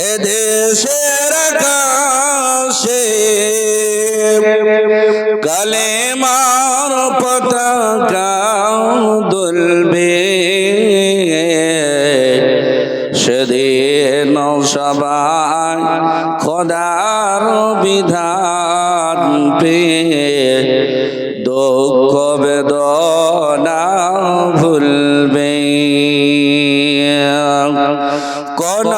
এদেশের আকাশে কালেমার পতাকা দুলবে, সেদিন সবাই খোদার বিধান পেয়ে দুঃখ বেদনা ভুলবে। কোন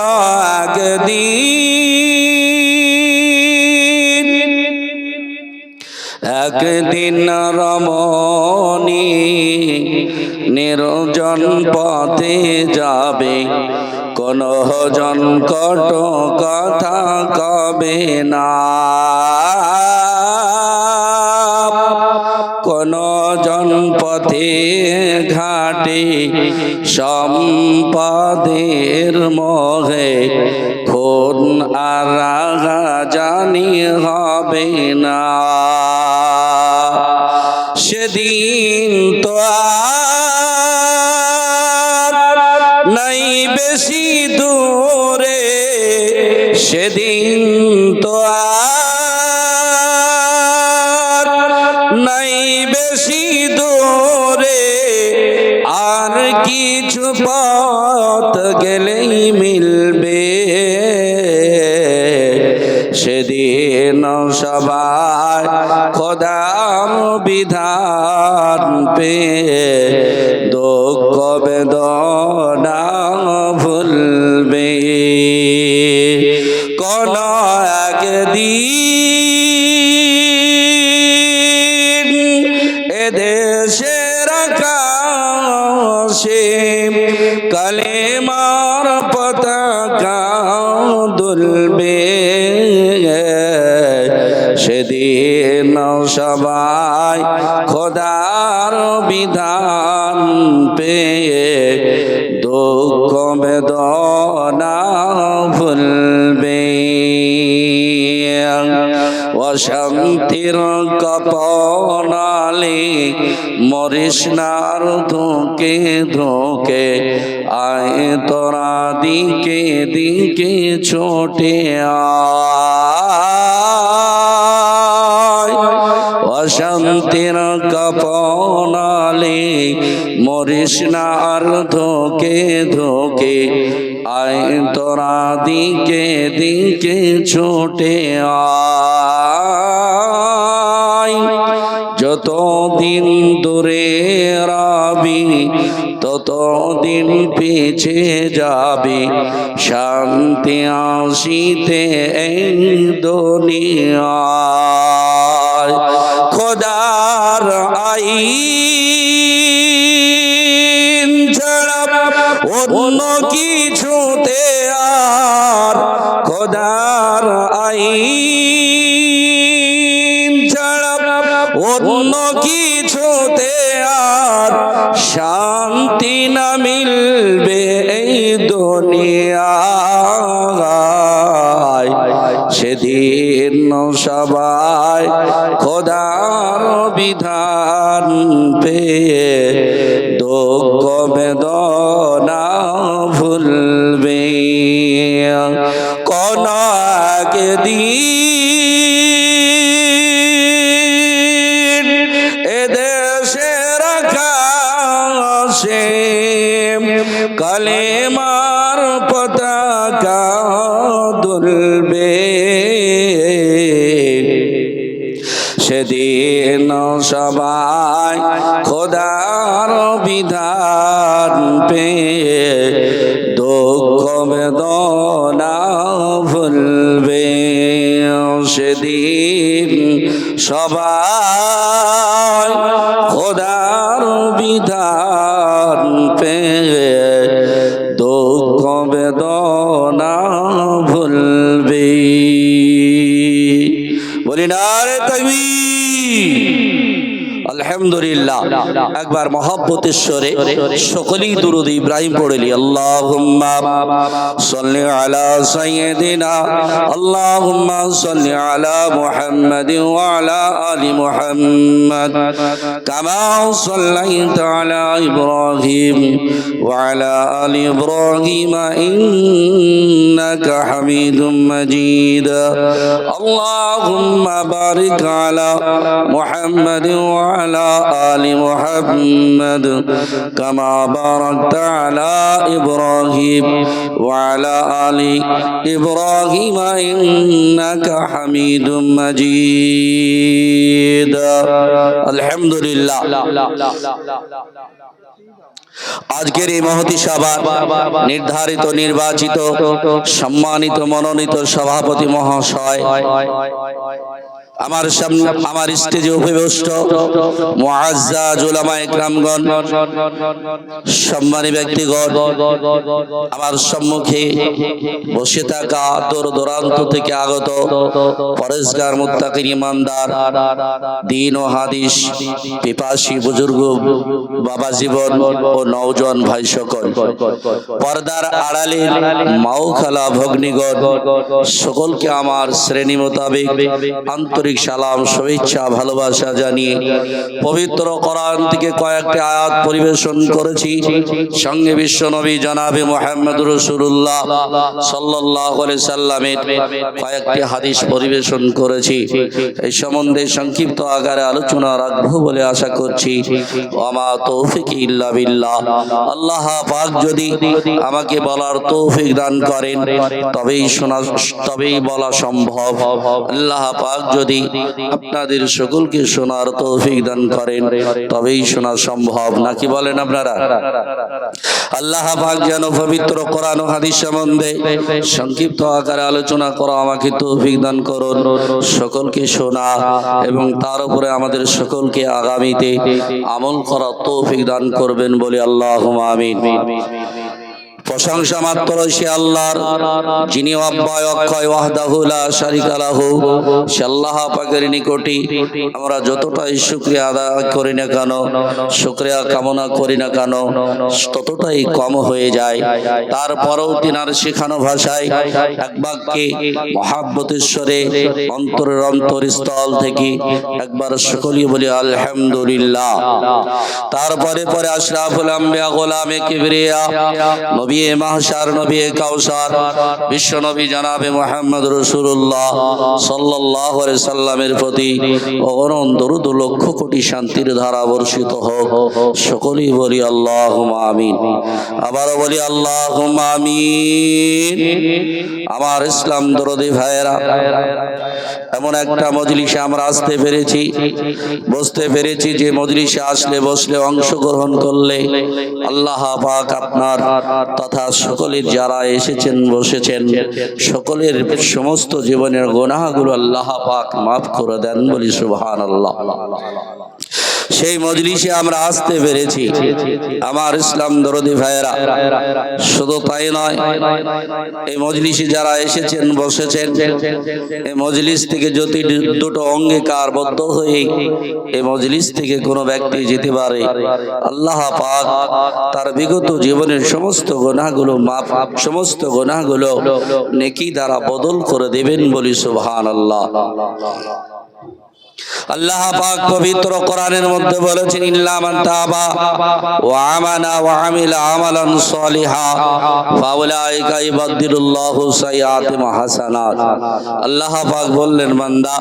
একদিন রমণী নির্জন পথে যাবে, কোন জন কট কথা কবে না, কোন জন পথে ঘাটে সম্পদের মোহে খুন আর জানি হবে না। সেদিন তো আর নাই বেশি দূরে, সেদিন তো আর নাই বেশি দূরে, আর কিছু পথ গেলেই মিলবে। সেদিন সবাই খোদার বিধান পেয়ে দুঃখ বেদনা ভুলবে। কোন একদিন এদেশের আকাশে কালেমার পতাকা দুলবে, সেদিন সবাই খোদার বিধান পেয়ে দুঃখ বেদনা ভুলবে। অশান্তির কপনালে মরিস নার ধোকে ধোকে, আয় তোরা দিকে দিকে ছোটে আয়। অশান্তির কপনালে মরিস নার ধোকে ধোকে, আয় তোরা দিকে দিকে ছোটে আয়। যতদিন দূরে রবি ততদিন পিছে যাবি, শান্তি আসিতে এই দুনিয়ায়। খোদার আইন ছাড়া অন্য কিছুতে আর, খোদার আইন ছাড়া অন্য কিছুতে আর শান্তি না মিলবে এই দুনিয়ায়। সেদিন সবাই খোদার বিধান পেয়ে দুঃখ বেদনা ভুলবে। কোন একদিন এদেশের আকাশে কালেমার পতাকা দুলবে, সেদিন সবাই খোদার বিধান পেয়ে দুঃখ বেদনা ভুলবে। সেদিন সবাই খোদার বিধান পেয়ে দুঃখ বেদনা ভুলবে। বলি নারে তাকবীর। আলহামদুলিল্লাহ একবার মহব্বতের স্বরে সকলেই দুরূদ ইব্রাহিম পড়লি। আল্লাহুম্মা সাল্লি আলা সাইয়্যিদিনা আল্লাহুম্মা সাল্লি আলা মুহাম্মাদিন ওয়া আলা আলি মুহাম্মাদ কামা সাল্লাইতা আলা ইব্রাহিম ওয়া আলা আলি ইব্রাহিম ইন্নাকা হামিদুম মাজিদ। আল্লাহুম্মা বারিক আলা মুহাম্মাদিন ওয়া আলা আলি মুহাম্মাদ কামা বারাকতা আলা ইব্রাহিম ওয়া আলা আলি ইব্রাহিম ইন্নাকা হামিদুম মাজিদ। আলহামদুলিল্লাহ। আজকের এই মহতি সভা নির্ধারিত নির্বাচিত সম্মানিত মনোনীত সভাপতি মহাশয়, আমার সামনে আমার স্টেজে উপবিষ্ট মুআজ্জাজ উলামায়ে কেরামগণ, সম্মানী ব্যক্তিগণ, আমার সম্মুখে বসে থাকা দূর দূরান্ত থেকে আগত পরেশগার মুত্তাকিন ইমানদার দ্বীন ও হাদিস পিপাসী বুজুর্গ বাবা জীবন ও নওজোয়ান ভাই সকল, পর্দার আড়ালে মাও খালা ভগ্নীগণ, সকলকে আমার শ্রেণী মোতাবেক আন্তরিক সালাম শুভেচ্ছা ভালোবাসা জানিয়ে পবিত্র কোরআন থেকে কয়েকটি আয়াত পরিবেশন করেছি। সঙ্গে বিশ্ব নবী জনাবে মুহাম্মদুর রাসূলুল্লাহ সাল্লাল্লাহু আলাইহি সাল্লামের কয়েকটি হাদিস পরিবেশন করেছি। এই সম্বন্ধে সংক্ষিপ্ত আকারে আলোচনা রাখবো বলে আশা করছি। ওয়া তৌফিক ইল্লা বিল্লাহ। আল্লাহ পাক যদি আমাকে বলার তৌফিক দান করেন তবেই বলা সম্ভব। আল্লাহ পাক যদি আপনাদের সকলকে শোনার তৌফিক দান করেন তবেই শোনা সম্ভব, নাকি বলেন আপনারা? আল্লাহ পাক যেন পবিত্র কোরআন ও হাদিস সম্বন্ধে সংক্ষিপ্ত আকারে আলোচনা করা আমাকে তৌফিক দান করুন, সকলকে শোনা এবং তার উপরে আমাদের সকলকে আগামীতে আমল করার তৌফিক দান করবেন বলে আল্লাহুম্মা আমিন। প্রশংসা মাত্র সে আল্লাহর, যিনি অব্যয় অক্ষয় ওয়াহদাহু লা শারীকা লাহু। সে আল্লাহ পাকের নিকটে আমরা যতটাই শুকরিয়া আদায় করি না কেন, শুকরিয়া কামনা করি না কেন, ততটাই কম হয়ে যায়। তারপরেও তিনার শেখানো ভাষায় এক বাক্যে মহাব্বতের স্বরে অন্তরের অন্তরস্থল থেকে একবার সকলেই বলি আলহামদুলিল্লাহ। তারপরে পরে আশরাফুল আম্বিয়া গোলামে কিবরিয়া নবী মাহশার নবী কাউসার বিশ্ব নবী জনাবে মুহাম্মদ রাসূলুল্লাহ সাল্লাল্লাহু আলাইহি সাল্লামের প্রতি অগণন দরুদ লক্ষ কোটি শান্তির ধারা বর্ষিত হোক। সকলেই বলি আল্লাহুম্মা আমিন। আবারও বলি আল্লাহুম্মা আমিন। আমার ইসলাম দরদি ভাইয়েরা, এমন একটা মজলিসে আমরা আসতে পেরেছি, বসতে পেরেছি, যে মজলিসে আসলে বসলে অংশগ্রহণ করলে আল্লাহ পাক আপনার তথা সকলের যারা এসেছেন বসেছেন সকলের সমস্ত জীবনের গুনাহগুলো আল্লাহ পাক মাফ করে দেন বলি সুবহানাল্লাহ। সেই মজলিসে আমরা আসতে পেরেছি আমার ইসলাম দরদি ভাইয়েরা। শুধু তাই নয়, এই মজলিসে যারা এসেছেন বসেছেন, এই মজলিস থেকে যদি দুটো অঙ্গীকারবদ্ধ হয়ে এই মজলিস থেকে কোনো ব্যক্তি যেতে পারে, আল্লাহ পাক তার বিগত জীবনের সমস্ত গুনাহগুলো মাফ, সমস্ত গুনাহগুলো নেকি দ্বারা বদল করে দেবেন বলি সুবহানাল্লাহ। আল্লাহ পাক পবিত্র কোরআনের মধ্যে বলেছেন, ইল্লা মান তাবা ওয়া আমানা ওয়া আমিলা আমালান সলিহা ফাউলাইকা ইবাদদিলুল্লাহু সাইয়্যাতিহিম হাসানাত। আল্লাহ পাক বললেন, বান্দা,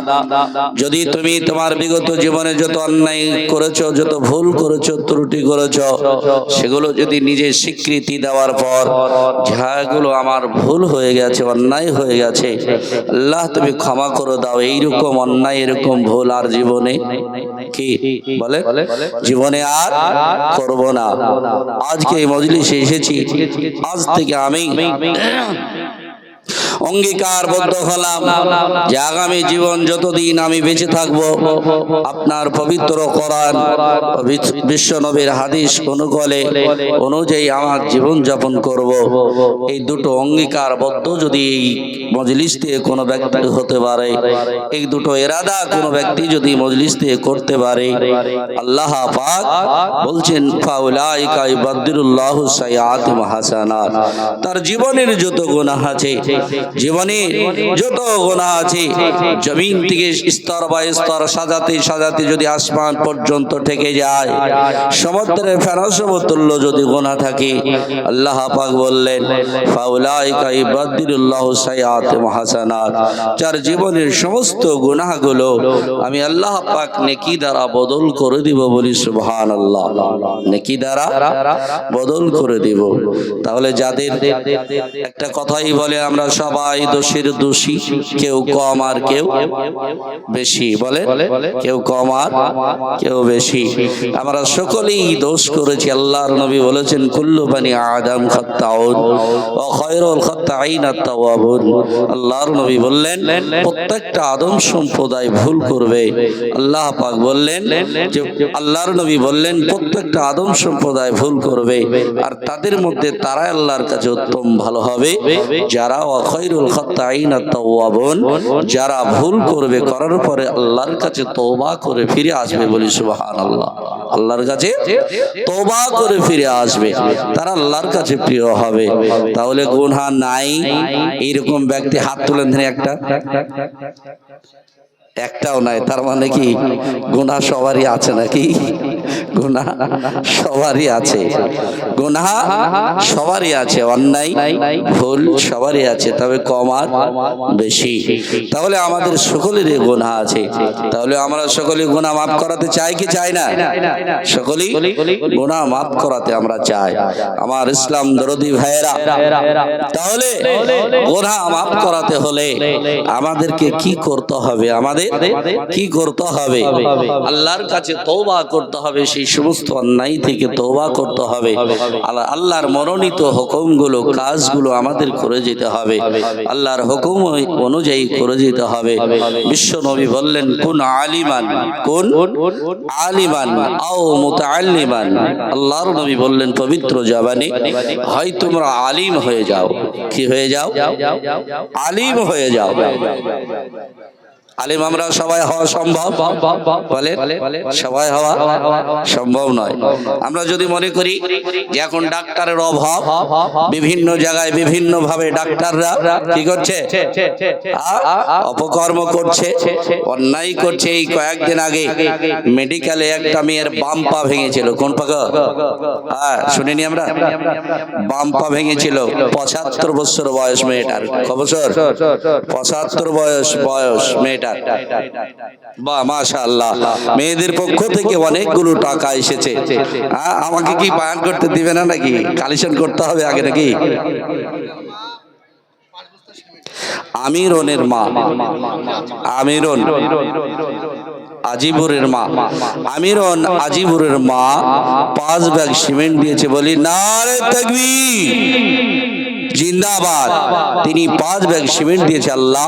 যদি তুমি তোমার বিগত জীবনে যত অন্যায় করেছো, যত ভুল করেছো, ত্রুটি করেছো, সেগুলো যদি নিজে স্বীকৃতি দেওয়ার পর যাগুলো আমার ভুল হয়ে গেছে, অন্যায় হয়ে গেছে, আল্লাহ তুমি ক্ষমা করে দাও, এইরকম অন্যায় এরকম ভুল আর জীবনে কি বলে জীবনে আর করব না। আজকে এই মজলিসে এসেছি, আজ থেকে আমি অঙ্গীকারবদ্ধ হলাম যে আগামী জীবন যতদিন আমি বেঁচে থাকব আপনার পবিত্র কোরআন বিশ্ব নবীর হাদিস অনুযায়ী আমার জীবন যাপন করব। এই দুটো অঙ্গীকারবদ্ধ যদি এই মজলিস থেকে কোনো ব্যক্তি হতে পারে, এই দুটো ইরাদা কোনো ব্যক্তি যদি মজলিস থেকে করতে পারে, আল্লাহ পাক বলছেন ফাউলাইকা ইবাদদিলুল্লাহু সাইয়্যাতিহিম হাসানাত, তার জীবনের যত গুনাহ আছে, জীবনের যত গুনাহ আছে, জমিন থেকে স্তর বাই স্তর সাজাতে সাজাতে যদি আসমান পর্যন্ত থেকে যায়, সমুদ্রের ফেনা সমতুল্য যদি গুনাহ থাকে, আল্লাহ পাক বললেন ফাউলাইকা ইবাদদিলুল্লাহু সাইয়্যাতিহিম হাসানাত, যার জীবনের সমস্ত গুনাহগুলো আমি আল্লাহ পাক নেকি দ্বারা বদল করে দিব। বলি সুবহানাল্লাহ, নেকি দ্বারা বদল করে দিব। তাহলে যাদের একটা কথাই বলে আমরা সবাই দোষীর দোষী, কেউ কম আর কেউ বেশি, বলে কেউ কম আর কেউ বেশি, আমরা সকলেই দোষ করেছি। আল্লাহর নবী বলেছেন কুল্লু বানি আদম খাত্তাউন ওয়া খায়রুল খাত্তাইনা আত-তাওয়াবুন। আল্লাহর নবী বললেন প্রত্যেকটা আদম সম্প্রদায় ভুল করবে। আল্লাহ পাক বললেন যে আল্লাহর নবী বললেন প্রত্যেকটা আদম সম্প্রদায় ভুল করবে, আর তাদের মধ্যে তারা আল্লাহর কাছে উত্তম ভালো হবে যারা ওয়া খায়রুল খাত্তাইনা আত-তাওয়াবুন, যারা ভুল করবে, করার পরে আল্লাহর কাছে তওবা করে ফিরে আসবে। বলি সুবহানাল্লাহ, আল্লাহর কাছে তওবা করে ফিরে আসবে, তারা আল্লাহর কাছে প্রিয় হবে। তাহলে গুনাহ নাই এইরকম ব্যক্তি হাত তুলেন ধরে একটাও নাই, তার মানে কি গুনাহ সবারই আছে নাকি? গুনাহ সবারই আছে, গুনাহ সবারই আছে, অন্যায় ভুল সবারই আছে, তবে কম আর বেশি। তাহলে আমাদের সকলেরই গুনাহ আছে। তাহলে আমরা সকলে গুনাহ মাফ করাতে চাই কি চাই না? সকলেই গুনাহ মাফ করাতে আমরা চাই। আমার ইসলাম দরদি ভাইয়েরা, তাহলে গুনাহ মাফ করাতে হলে আমাদেরকে কি করতে হবে? আমাদের কি করতে হবে? আল্লাহর কাছে তওবা করতে হবে, সেই সমস্ত অন্যায় থেকে তওবা করতে হবে। আল্লাহর মনোনীত হুকুমগুলো, কাজগুলো আমাদের করে যেতে হবে, আল্লাহর হুকুম অনুযায়ী করে যেতে হবে। বিশ্ব নবী বললেন কুন আলিমান, কুন আলিমান আও মুতাআল্লিমান। আল্লাহর নবী বললেন পবিত্র জবানে, হয় তোমরা আলিম হয়ে যাও। কি হয়ে যাও? আলিম হয়ে যাও। আলিম আমরা সবাই হওয়া সম্ভব? বলে সবাই হওয়া সম্ভব নয়। আমরা যদি মনে করি যে এখন ডাক্তারের অভাব, বিভিন্ন জায়গায় বিভিন্ন ভাবে ডাক্তাররা কি করছে? অপকর্ম করছে, অন্যায় করছে। এই কয়েকদিন আগে মেডিকেলে একটা মেয়ের বাম পা ভেঙেছিল। কোন পা? হ্যাঁ, শুনিনি আমরা? বাম পা ভেঙেছিল। ৭৫ বছর বয়স মেয়েটার। ক বছর? ৭৫ বয়স মেয়েটার। বাহ, মাশাআল্লাহ। মেয়েদের পক্ষ থেকে অনেকগুলো টাকা এসেছে। আমাকে কি বায়ান করতে দিবে না নাকি? কালেকশন করতে হবে আগে নাকি? আমিরনের মা, আমিরন আজিবুরের মা, আমিরন আজিবুরের মা 5 ব্যাগ সিমেন্ট দিয়েছে। বলি নারে তাকবীর, জিন্দাবাদ। তিনি 5 ব্যাগ সিমেন্ট দিয়েছে। আল্লাহ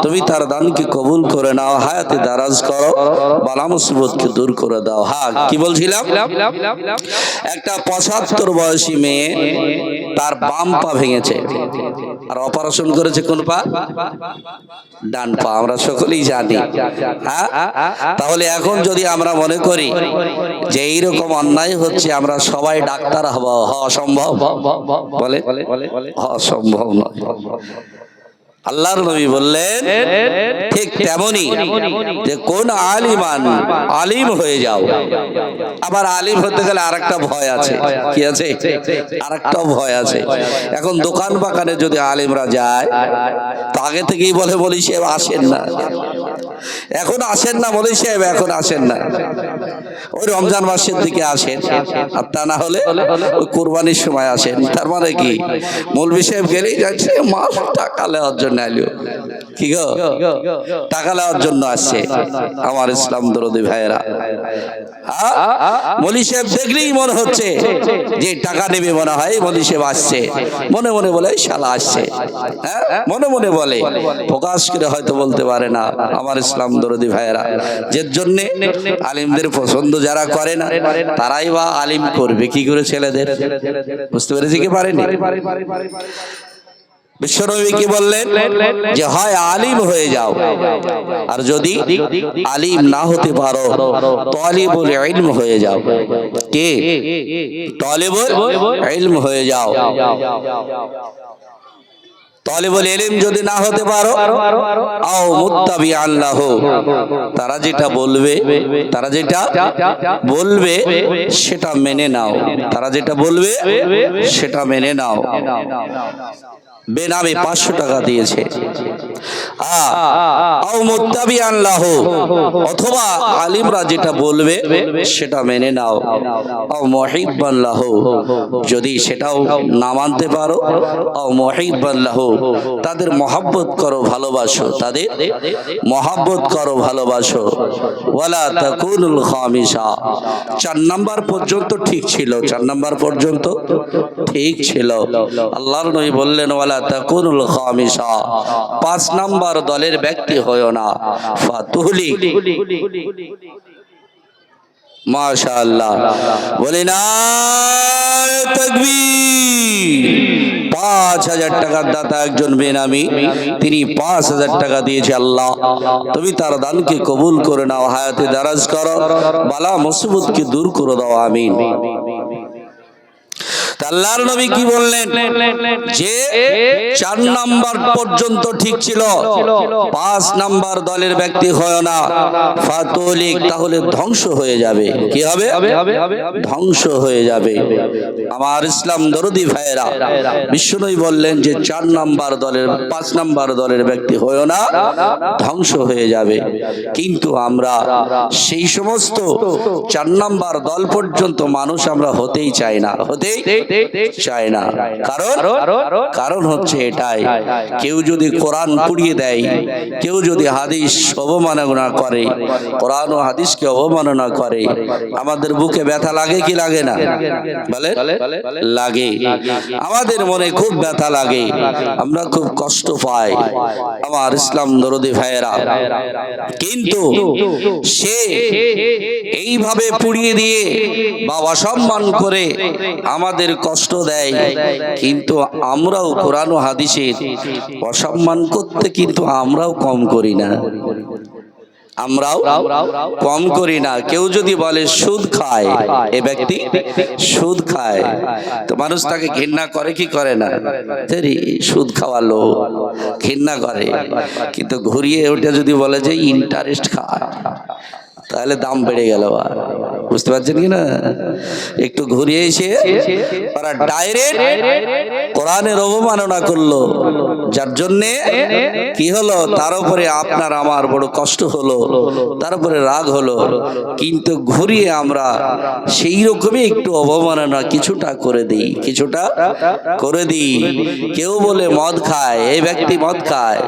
তুমি তার দানকে কবুল করে নাও, হায়াতে দারাজ করো, বালা মুসিবতকে দূর করে দাও। হ্যাঁ, কি বলছিলাম? একটা 75 বয়সী মেয়ে, তার বাম পা ভেঙেছে, আর অপারেশন করেছে কোন পা? ডান পা। আমরা সকলেই জানি। হ্যাঁ, তাহলে এখন যদি আমরা মনে করি যে এইরকম অন্যায় হচ্ছে, আমরা সবাই ডাক্তার হওয়া সম্ভব? বলে অসম্ভব নয়। আল্লাহর নবী বললেন ঠিক তেমনি যে কোন আলিমান, আলিম হয়ে যাও। আবার আলিম হতে গেলে আরেকটা ভয় আছে। কি আছে? আরেকটা ভয় আছে। এখন দোকান বাগানে যদি আলিমরা যায়, তো আগে থেকেই বলে মৌলভী সাহেব আসেন না, এখন আসেন না, মৌলভী সাহেব এখন আসেন না, ওই রমজান মাসের দিকে আসেন, আর তা না হলে ওই কুরবানির সময় আসেন। তার মানে কি? মৌলভী সাহেব গেলেই যাচ্ছে মাস টাকা নেওয়ার জন্য আইলো। কি গো? টাকা নেওয়ার জন্য আসছে। আমার ইসলাম দরদি ভাইয়েরা, মলি সাহেব দেখলেই মনে হচ্ছে যে টাকা নেবে, মনে হয় মলি সাহেব আসছে, মনে মনে বলে শালা আসছে, হ্যাঁ মনে মনে বলে, প্রকাশ করে হয়তো বলতে পারে না। আমার ইসলাম দরদি ভাইয়েরা, যের জন্য আলিমদের পছন্দ যারা করে না তারাই বা আলিম করবে কি করে ছেলেদের? বুঝতে পেরেছি কি পারেনি? বিশ্বনবী কি বললেন যে হয় আলিম হয়ে যাও, আর যদি আলিম না হতে পারো তালিবুল ইলম হয়ে যাও। কে? তালিবুল ইলম হয়ে যাও। তালিবুল ইলম যদি না হতে পারো, আও মুত্তাবিআন লাহু, তারা যেটা বলবে, তারা যেটা বলবে সেটা মেনে নাও, তারা যেটা বলবে সেটা মেনে নাও। বেনামে 500 টাকা দিয়েছে, আও মুত্তাবিআন লাহু, অথবা আলিমরা যেটা বলবে সেটা মেনে নাও, আও মুহিব্বান লাহু, যদি সেটাও না মানতে পারো, আও মুহিব্বান লাহু, তাদের মহব্বত করো, ভালোবাসো, তাদের মহব্বত করো, ভালোবাসো। ওয়ালা তাকুনুল খামিসা, 4 নাম্বার পর্যন্ত ঠিক ছিল, 4 নাম্বার পর্যন্ত ঠিক ছিল। আল্লাহর নবী বললেন ওয়ালা তাকুনুল খামিসা, 5 নাম্বার দলের ব্যক্তি হয়ো না। ফাতুহলি, মাশাআল্লাহ, বলে না তাকবীর। 5000 টাকার দাতা একজন বেনামি, তিনি 5000 টাকা দিয়েছে। আল্লাহ তুমি তার দানকে কবুল করে নাও, হায়াতে দারাজ করো, বালা মুসিবতকে দূর করে দাও, আমিন। আল্লাহর নবী কি বললেন যে 4 নাম্বার পর্যন্ত ঠিক ছিল, 5 নাম্বার দলের ব্যক্তি হয় না। ফাতুলিক, তাহলে ধ্বংস হয়ে যাবে। কি হবে? ধ্বংস হয়ে যাবে। আমার ইসলাম দরদি ভাইয়েরা, বিশ্বনবী বললেন যে 4 নাম্বার দলের, 5 নাম্বার দলের ব্যক্তি হয় না, ধ্বংস হয়ে যাবে। কিন্তু আমরা সেই সমস্ত 4 নাম্বার দল পর্যন্ত মানুষ আমরা হতেই চাই না, হতেই চায় না। কারণ হচ্ছে এটাই, কেউ যদি কোরআন পুড়িয়ে দেয়, কেউ যদি হাদিস অবমাননা করে, কোরআন ও হাদিসকে অবমাননা করে, আমাদের বুকে ব্যথা লাগে কি লাগে না? বলে লাগে। আমাদের মনে খুব ব্যথা লাগে, আমরা খুব কষ্ট পাই। আমার ইসলাম দরদি ভাইয়েরা, কিন্তু সে এইভাবে পুড়িয়ে দিয়ে বা অসম্মান করে আমাদের কষ্ট দেয়, কিন্তু আমরাও কোরআন ও হাদিসের অসম্মান করতে কিন্তু আমরাও কম করি না, আমরাও কম করি না। কেউ যদি বলে সুদ খায়, এ ব্যক্তি সুদ খায়, তো মানুষ তাকে ঘৃণা করে কি করে না? সুদ খাওয়ালো ঘৃণা করে। কিন্তু ঘুরিয়ে ওটা যদি বলে যে ইন্টারেস্ট খায়, তাহলে দাম বেড়ে গেল। বুঝতে পারছেন কি না? একটু ঘুরিয়ে এসে ওরা ডাইরেক্ট কোরআনের অবমাননা করলো, যার জন্যে কি হলো, তার উপরে আপনার আমার বড় কষ্ট হলো, তার উপরে রাগ হলো। কিন্তু ঘুরিয়ে আমরা সেই রকমই একটু অবমাননা কিছুটা করে দিই, কিছুটা করে দিই। কেউ বলে মদ খায়, এই ব্যক্তি মদ খায়,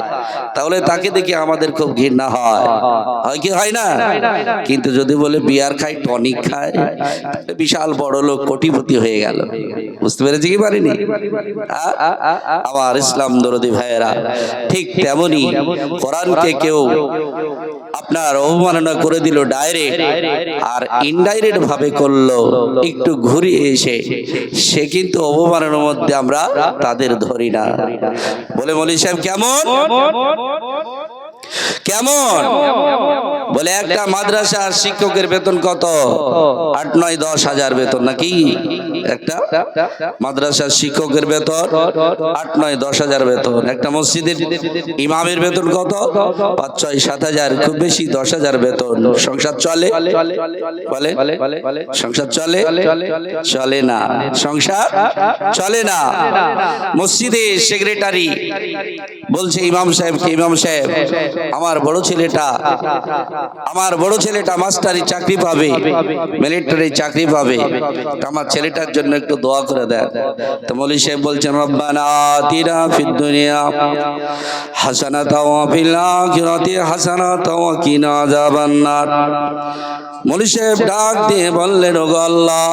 তাহলে তাকে দেখে আমাদের খুব ঘৃণা হয়, হয় কি হয় না? কিন্তু যদি বলে বিয়ার খায়, টনিক খায়, বিশাল বড় লোক, কোটিপতি হয়ে গেল। বুঝতে পেরেছি কি পারিনি? আমার ইসলাম দরদি ভাইয়েরা, ঠিক তেমনি কোরআনকে কেউ আপনার অবমাননা করে দিল ডাইরেক্ট, আর ইনডাইরেক্ট ভাবে করলো একটু ঘুরিয়ে এসে, সে কিন্তু অবমাননার মধ্যে আমরা তাদের ধরি না। বলে মৌলী সাহেব কেমন কেমন? বলে একটা মাদ্রাসার শিক্ষকের বেতন কত? 8, 9, 10 হাজার বেতন নাকি? একটা মাদ্রাসার শিক্ষকের বেতন 8, 9, 10 হাজার বেতন। একটা মসজিদের ইমামের বেতন কত? 5, 6, 7 হাজার, খুব বেশি 10 হাজার বেতন। সংসার চলে? বলে সংসার চলে? চলে না, সংসার চলে না। মসজিদের সেক্রেটারি বলছে ইমাম সাহেবকে, ইমাম সাহেব আমার বড় ছেলেটা মাস্টারি চাকরি পাবে, মিলিটারি চাকরি পাবে, আমার ছেলেটার জন্য একটু দোয়া করে দেন। তো মৌলী সাহেব বলছেন রব্বানা আতিনা ফিদ দুনিয়া হাসানাতাও ওয়া ফিল আখিরাতি হাসানাতাও ওয়া কিনা আযাবান নার। মৌলভী সাহেব ডাক দিয়ে বললেন, ওগো আল্লাহ,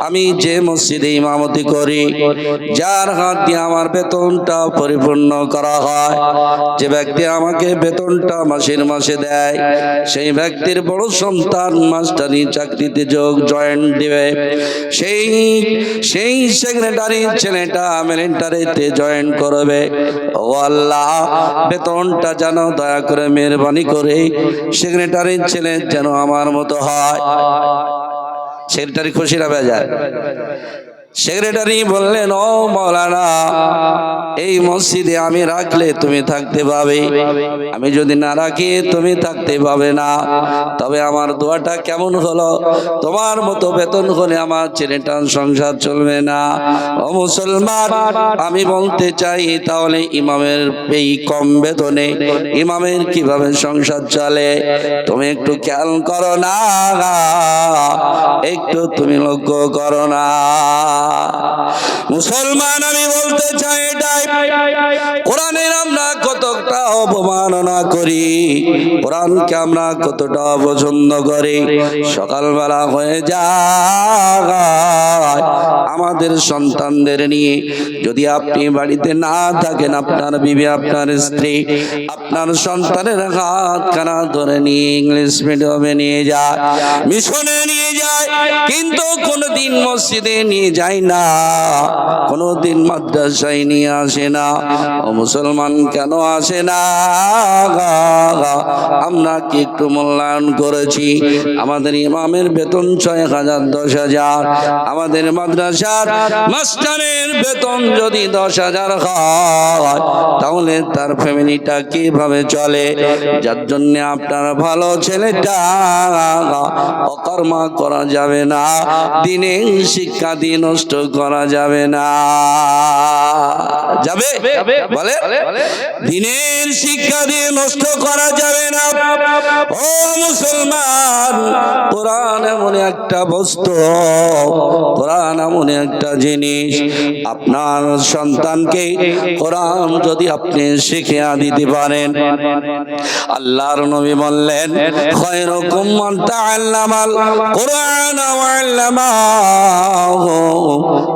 আমি যে মসজিদে ইমামতি করি, যার হাত দিয়ে আমার বেতনটা পরিপূর্ণ করা হয়, যে ব্যক্তি আমাকে বেতনটা মাসের মাসে দেয়, সেই ব্যক্তির বড় সন্তান মাস্টারি চাকরিতে জয়েন দিবে, সেই সেক্রেটারি ছেলেটা মিলিটারিতে জয়েন করবে। ও আল্লাহ, বেতনটা যেন দয়া করে মেহরবানি করে সেক্রেটারির ছেলে যেন আমার মতো হয়। সেক্রেটারি খুশি না বেজায়? সেক্রেটারি বললেন, ও মাওলানা, এই মসজিদে আমি রাখলে তুমি থাকতে পাবে, আমি যদি না রাখি তুমি থাকতে পাবে না। তবে আমার দোয়াটা কেমন হলো, তোমার মতো বেতন হলে আমার ছেলেটার সংসার চলবে না। ও মুসলমান, আমি বলতে চাই, তাহলে ইমামের এই কম বেতনে ইমামের কিভাবে সংসার চলে? তুমি একটু খেয়াল করো না, একটু তুমি লক্ষ্য করো না। মুসলমান, আমি বলতে চাই এটাই, কোরআনের আমরা কতটা অবমাননা করি, কোরআনকে আমরা কতটা অপছন্দ করি। সকালবেলা হয়ে যায়, আমাদের সন্তানদের নিয়ে যদি আপনি বাড়িতে না থাকেন, আপনার বিবি, আপনার স্ত্রী, আপনার সন্তানের হাতখানা ধরে নিয়ে ইংলিশ মিডিয়ামে নিয়ে যায়, মিশনে নিয়ে যায়, কিন্তু কোনদিন মসজিদে নিয়ে যায় না, কোনদিন মাদ্রাসায় নিয়ে আসে না। ও মুসলমান, কেন আসে না? আমরা কি একটু মূল্যায়ন করেছি? আমাদের ইমামের বেতন 6,000 10,000, আমাদের মাদ্রাসার মাস্টারের বেতন যদি 10,000 হয়, তাহলে তার ফ্যামিলিটা কিভাবে চলে? যার জন্য আপনার ভালো ছেলেটা অকর্মা করা যাবে না, দিনে শিক্ষা দিয়ে নষ্ট করা যাবে না। যাবে? বলে দিনের শিক্ষা দিয়ে নষ্ট করা যাবে না। ও মুসলমান, কোরআন এমন একটা বস্তু, কোরআন এমন একটা জিনিস, আপনার সন্তানকে কোরআন যদি আপনি শিখিয়ে দিতে পারেন, আল্লাহর নবী বললেন, খায়রুকুম মান তাআল্লামাল কুরআন ওয়া আল্লামাহু।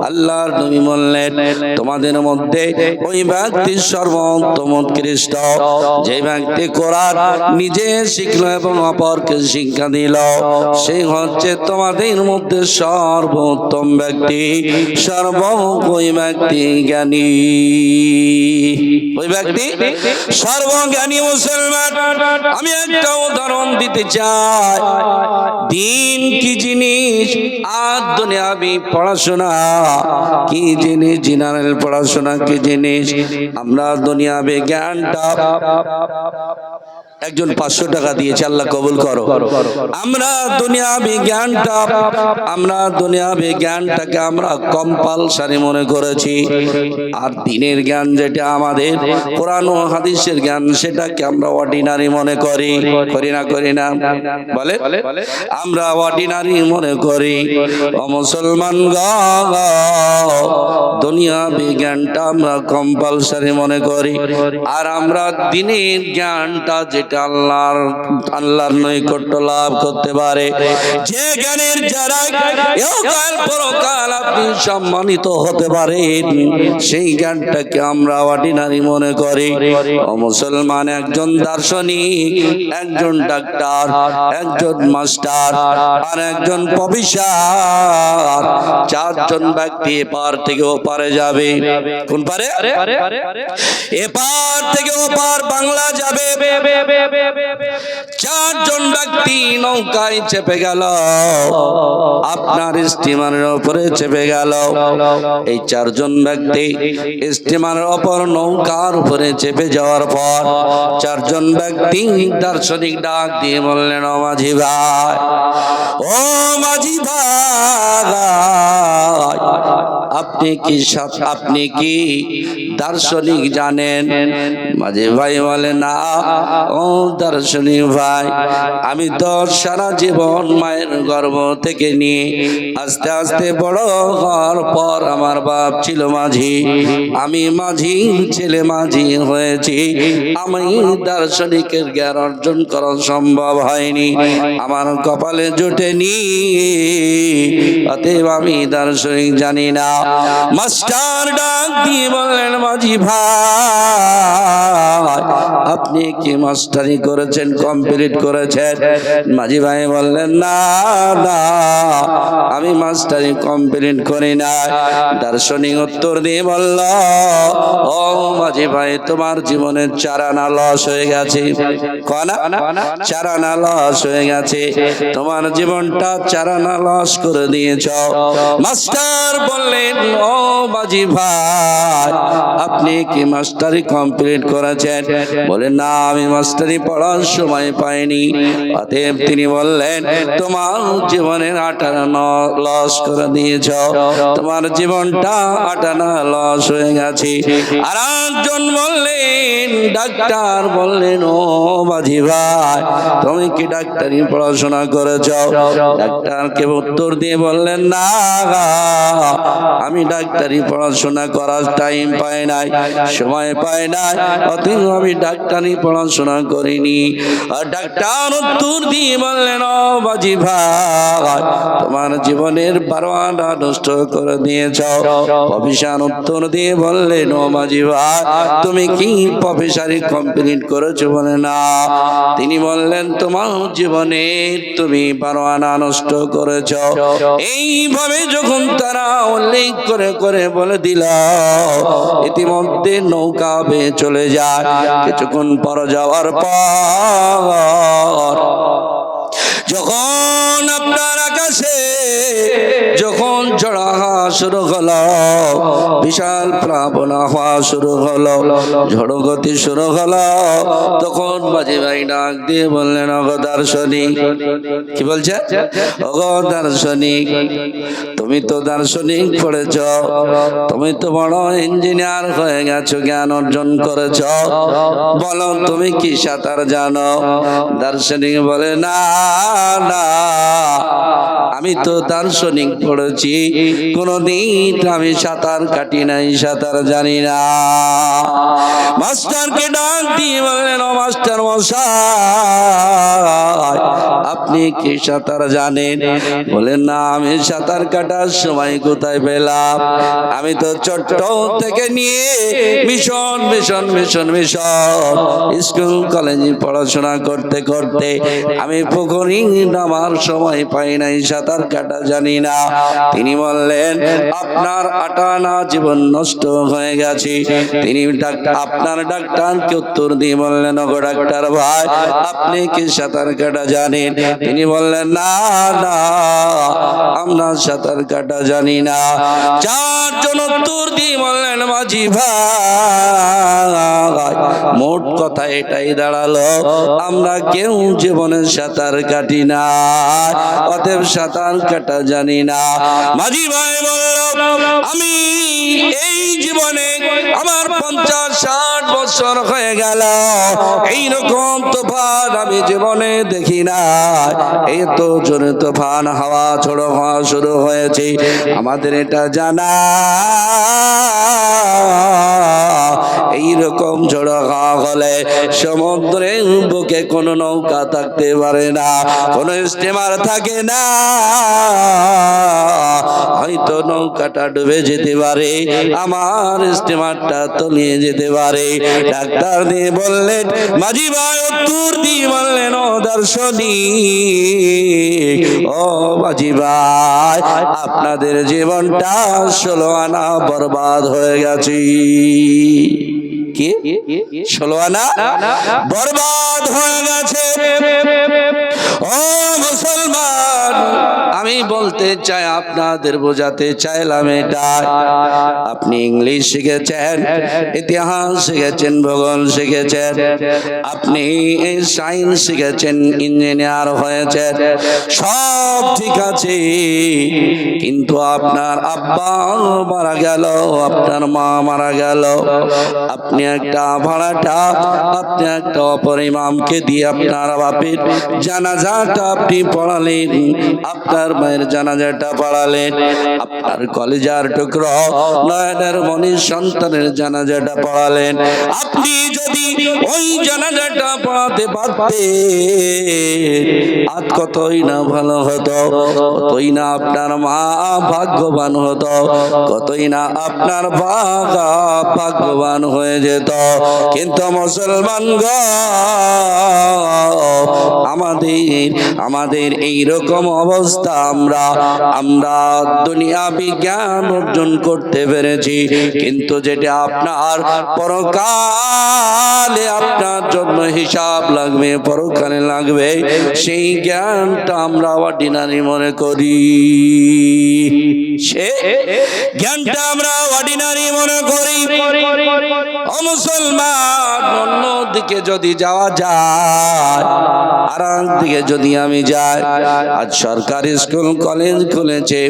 আল্লাহর নবী বললেন, তোমাদের মধ্যে ওই ব্যক্তি সর্বোত্তম উৎকৃষ্ট, যে ব্যক্তি কোরআন নিজে শিখলো এবং অপরকে শিক্ষা দিল, সে হচ্ছে তোমাদের মধ্যে সর্বোত্তম ব্যক্তি, সর্বোপরি ব্যক্তি জ্ঞানী। ওই ব্যক্তি সর্বজ্ঞানী। মুসলমান, আমি একটা উদাহরণ দিতে চাই। দিন কি জিনিস আর দুনিয়াবি পড়াশোনা কি জিনিস, জেনারেল পড়াশোনা কি জিনিস। আমরা দুনিয়াবি জ্ঞানটা, একজন 500 টাকা দিয়েছে, আল্লাহ কবুল করো। আমরা দুনিয়াবি জ্ঞানটাকে আমরা কম্পালসারি মনে করেছি, আর দিনের জ্ঞান যেটা আমাদের কোরআন ও হাদিসের জ্ঞান, সেটাকে আমরা অর্ডিনারি মনে করি। করি না? বলে আমরা অর্ডিনারি মনে করি। ও মুসলমান, দুনিয়াবি জ্ঞানটা আমরা কম্পালসারি মনে করি, আর আমরা দিনের জ্ঞানটা যেটা আল্লাহর নৈকট্য লাভ করতে পারে, যে জ্ঞানের যারা ইহকাল পরকাল আপনি সম্মানিত হতে পারেন, সেই জ্ঞানটাকে আমরা অর্ডিনারি মনে করি। ও মুসলমান, একজন দার্শনিক, একজন ডাক্তার, একজন মাস্টার, আর একজন প্রফেসর, 4 জন ব্যক্তি এপার থেকে ওপারে যাবে। কোন পারে? এপার থেকে ওপার বাংলা যাবে। 4 জন ব্যক্তি নৌকায় চেপে গেল, আপনার স্টিমারের উপরে চেপে গেল। এই 4 জন ব্যক্তি স্টিমারের উপর নৌকার উপরে চেপে যাওয়ার পর 4 জন ব্যক্তি দার্শনিক ডাক দিয়ে বললেন, ও মাঝি ভাই, ও মাঝি ভাই, আপনি কি দার্শনিক জানেন? মাঝি ভাই বলে না ও দার্শনিক ভাই, আমি তো সারা জীবন মায়ের গর্ভ থেকে নিয়ে আস্তে আস্তে বড় হওয়ার পর আমার বাপ ছিল মাঝি, আমি মাঝি ছেলে মাঝি হয়েছি, আমি দার্শনিকের জ্ঞান অর্জন করা সম্ভব হয়নি, আমার কপালে জোটেনি, অতএব আমি দার্শনিক জানি না। মাস্টার ডাক দিয়ে বললেন মাঝি ভাই আপনি কি মাস্টারি করেছেন, কমপ্লিট করেছেন? মাঝি ভাই বললেন না না আমি মাস্টারি কমপ্লিট করি না। দার্শনিক উত্তর দিয়ে বলল ও মাঝি ভাই তোমার জীবনের 4 আনা লস হয়ে গেছে। কনা 4 আনা লস হয়ে গেছে, তোমার জীবনটা 4 আনা লস করে দিয়েছ। মাস্টার বললেন ও মাঝি ভাই আপনি কি মাস্টারি কমপ্লিট করেছেন? বলে না আমি মাস্টারি পড়ার সময় পাইনি। অতএব তিনি বললেন তোমার জীবনের 8 আনা লস করে দিয়েছ, তোমার জীবনটা 8 আনা লস হয়ে গেছে। আর একজন বললেন ডাক্তার বললেন ও মাঝি ভাই তুমি কি ডাক্তারি পড়াশোনা করেছ? ডাক্তারকে উত্তর দিয়ে বললেন না আমি ডাক্তারি পড়াশোনা করার টাইম পাই নাই, সময় পাই নাই, অতএব আমি ডাক্তারি পড়াশোনা করিনি। আর ডাক্তার উত্তর দিয়ে বললেন ও মাঝি ভাই তোমার জীবনের 12 আনা নষ্ট করে দিয়েছ। প্রফেসর উত্তর দিয়ে বললেন ও মাঝি ভাই তুমি কি প্রফেসরি কমপ্লিট করেছো? বলে না। তিনি বললেন তোমার জীবনে তুমি 12 আনা নষ্ট করেছ। এইভাবে যখন তারা উল্লেখ করে করে বলে দিল ইতিমধ্যে নৌকা বেয়ে চলে যায়। কিছুক্ষণ পর যাওয়ার পর যখন আপনার আকাশে যখন ঝড় হওয়া শুরু হলো, বিশাল প্লাবনা হওয়া শুরু হলো, ঝড় গতি শুরু হলো, তখন মাঝি ভাই ডাক দিয়ে বললেন ওগো দার্শনিক। কি বলছে? ওগো দার্শনিক তুমি তো দার্শনিক পড়েছ, তুমি তো বড় ইঞ্জিনিয়ার হয়ে গেছো, জ্ঞান অর্জন করেছ, বলো তুমি কি সাঁতার জানো? দার্শনিক বলে না না আমি তো দার্শনিক পড়েছি, কোনদিন আমি সাঁতার কাটি নাই, সাঁতার জানি না। মাস্টারকে ডাক দিয়ে বললেন ও মাস্টার মশাই আপনি কি সাঁতার জানেন? বলেন না আমি সাঁতার কাটার সময় কোথায় পেলাম, আমি তো ছোট্ট থেকে নিয়ে mission mission mission mission school কলেজে পড়াশোনা করতে করতে আমি পুকুরে নামার সময় পাই নাই, সাঁতার কাটা জানি না। তিনি বললেন আপনার 8 আনা জীবন নষ্ট হয়ে গেছে। তিনি আপনার ডাক্তারকে উত্তর দিয়ে বললেন ওগো ডাক্তার ভাই আপনি কি সাঁতার কাটা জানেন? তিনি বললেন না না আমরা সাঁতার কাটা জানি না। 4 জন উত্তর দিয়ে বললেন মাঝি ভাই মোট কথা এটাই দাঁড়ালো আমরা কেউ জীবনে সাঁতার কাটি না, অতএব সাঁতার কাটা জানি না। মাঝি ভাই বলল আমি এই জীবনে আমার 50-60 বছর হয়ে গেল, এইরকম তুফান আমি জীবনে দেখি না, এত জোরে তুফান হাওয়া ঝড়ো হওয়া শুরু হয়েছে। আমাদের এটা জানা এইরকম ঝড়ো হাওয়া হলে সমুদ্রের বুকে কোনো নৌকা থাকতে পারে না, কোনো স্টিমার থাকে না, হয়তো নৌকাটা ডুবে যেতে পারে, আমার স্টিমারটা তলিয়ে যেতে পারে। ডাক্তার দিয়ে বললেন মাঝি ভাই উত্তর দিয়ে বললেন ও দার্শনিক ও মাঝি ভাই আপনাদের জীবনটা 16 আনা বরবাদ হয়ে গেছে। কি 16 আনা বরবাদ হয়ে গেছে। ও মুসলমান আমি বলতে চাই, আপনাদের বোঝাতে চাইলাম এটা, আপনি ইংলিশ শিখেছেন, ইতিহাস শিখেছেন, ভূগোল শিখেছেন, আপনি সায়েন্স শিখেছেন, ইঞ্জিনিয়ার হয়েছেন, সব ঠিক আছে, কিন্তু আপনার আব্বা মারা গেল, আপনার মা মারা গেল, আপনি একটা ভাড়াটা, আপনি একটা অপর ইমামকে দিয়ে আপনার বাপের জানাজাটা আপনি পড়ালেন, আপনার মায়ের জানাজাটা পড়ালেন, আপনার কলেজার টুকরো নয়নের মনির সন্তানের জানাজাটা পড়ালেন। আপনি যদি ওই জানাজাটা পড়াতে পারতেন, আজ কতই না ভালো হতো, কতই না আপনার মা ভাগ্যবান হতো, কতই না আপনার বাবা ভাগ্যবান হয়ে যেত। কিন্তু মুসলমান গো, আমাদের এই রকম অবস্থা, আমরা দুনিয়া বিজ্ঞান অর্জন করতে পেরেছি, কিন্তু যেটা আপনার পরকালে আপনার জন্য হিসাব লাগবে, পরকালে লাগবে, সেই জ্ঞানটা আমরা অর্ডিনারি মনে করি, সে জ্ঞানটা আমরা অর্ডিনারি মনে করি। ও মুসলমান, অন্যদিকে যদি যাওয়া যায়, আর দিকে যদি আমি যাই, আজ সরকারি স্কুল কলেজ খুলেছে,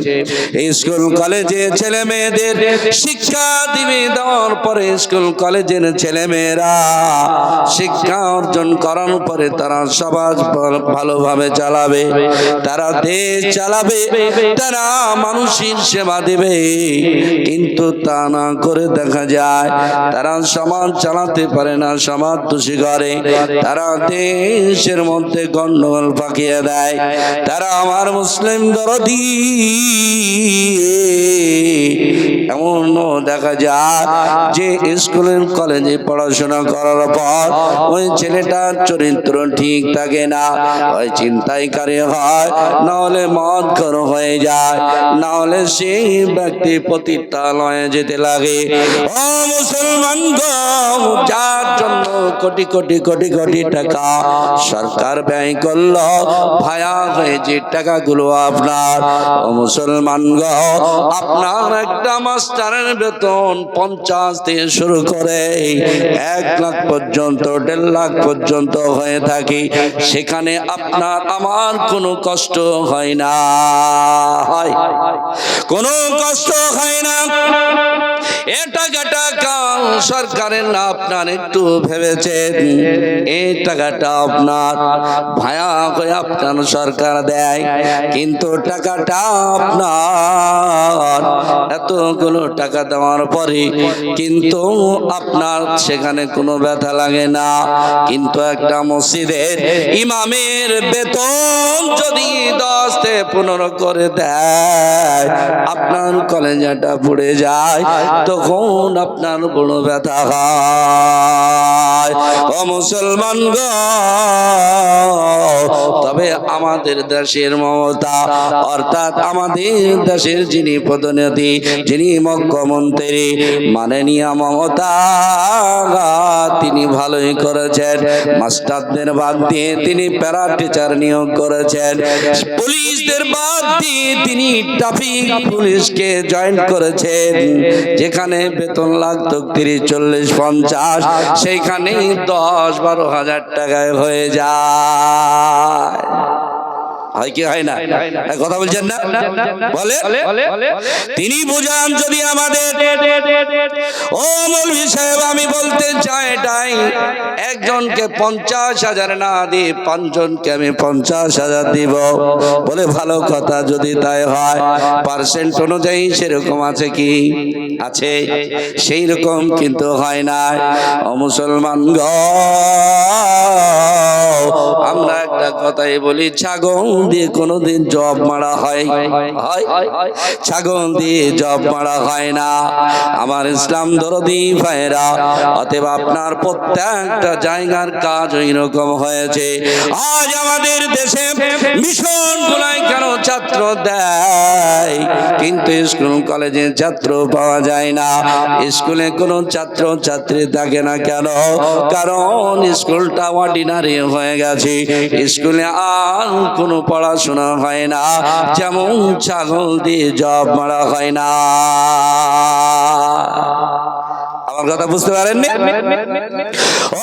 এই স্কুল কলেজে ছেলে মেয়েদের শিক্ষা দিবে, দেওয়ার পরে স্কুল কলেজের ছেলে মেয়েরা শিক্ষা অর্জন করার পরে তারা সমাজ ভালোভাবে চালাবে, তারা দেশ চালাবে, তারা মানুষের সেবা দেবে। কিন্তু তা না করে দেখা যায় তারা সমাজ চালাতে পারে না, সমাজ দোষী করে, তারা দেশের মধ্যে গন্ডগোল পাকিয়ে দেয়। তারা আমার মুসলিম দরদি, এমনও দেখা যায় যে স্কুলের কলেজে পড়াশোনা করার পর ওই ছেলেটার চরিত্র ঠিক থাকে না, ওই চিন্তাইকারী হয়, না হলে মদখোর হয়ে যায়, না হলে সেই ব্যক্তি পতিতালয়ে যেতে লাগে। ও মুসলমান গো, যার জন্য কোটি কোটি কোটি কোটি টাকা সরকার ব্যয় করলো, ভায়া হয়ে যে টাকাগুলো আপনার, ও মুসলমান গো, আপনার একটা মাস্টারের বেতন 50 থেকে শুরু করে 1 লাখ পর্যন্ত, 1.5 লাখ পর্যন্ত হয়ে থাকে, সেখানে আপনার আমার কোনো কষ্ট হয় না, হয় কোনো কষ্ট হয় না। এটা টাকা সরকারের না, আপনার একটু ভেবেছেন এই টাকাটা আপনার ভায়া হয়ে আপনার সরকার দেয়, কিন্তু টাকাটা আপনার এতগুলো টাকা দেওয়ার পরে কিন্তু আপনার সেখানে কোনো ব্যথা লাগে না। কিন্তু একটা মসজিদের ইমামের বেতন যদি 10 থেকে 15 করে দেয়, আপনার কলেজাটা পুড়ে যায়, তখন আপনার বড় ব্যথা হয়। ও মুসলমান গো, তবে আমাদের দেশের মমতা, অর্থাৎ আমাদের দেশের যিনি প্রতিনিধি, যিনি মুখ্যমন্ত্রী মাননীয় মমতা, তিনি ভালোই করেছেন, মাস্টারদের বাদ দিয়ে তিনি প্যারা টিচার নিয়োগ করেছেন, পুলিশদের বাদ দিয়ে তিনি ট্রাফিক পুলিশকে জয়েন করেছেন, যেখানে বেতন লাগতো 30, 40, 50, সেইখানে 10-12 হাজার টাকায় হয়ে যায়। হয় কি হয় না? কথা বলছেন না? বলে তিনি বুঝান যদি আমাদের। ও মৌলভী সাহেব, আমি বলতে চাই এটাই, একজনকে 50,000 না দিয়ে 5 জনকে আমি 50,000 দিব, বলে ভালো কথা, যদি তাই হয় পার্সেন্ট অনুযায়ী সেরকম আছে কি? আছে, সেই রকম কিন্তু হয় না। ও মুসলমান গো, আমরা একটা কথাই বলি, ছাগল দিয়ে কোনোদিন জব মারা হয়? ছাগল দিয়ে জব মারা হয় না। আমার ইসলাম দরদি ভাইরা, অতএব আপনার আপনার প্রত্যেকটা জায়গার কাজ এইরকম হয়েছে। আজ আমাদের দেশে মিশন গুলাই কেন ছাত্র দেয়, কিন্তু স্কুল কলেজে ছাত্র পাওয়া যায় না। স্কুলে কোনো ছাত্র ছাত্রী থাকে না কেন? কারণ স্কুলটা অর্ডিনারি হয়ে গেছে। স্কুলে আর কোনো পড়াশোনা হয় না, যেমন ছাগল দিয়ে জব মারা হয় না। আমার কথা বুঝতে পারেননি?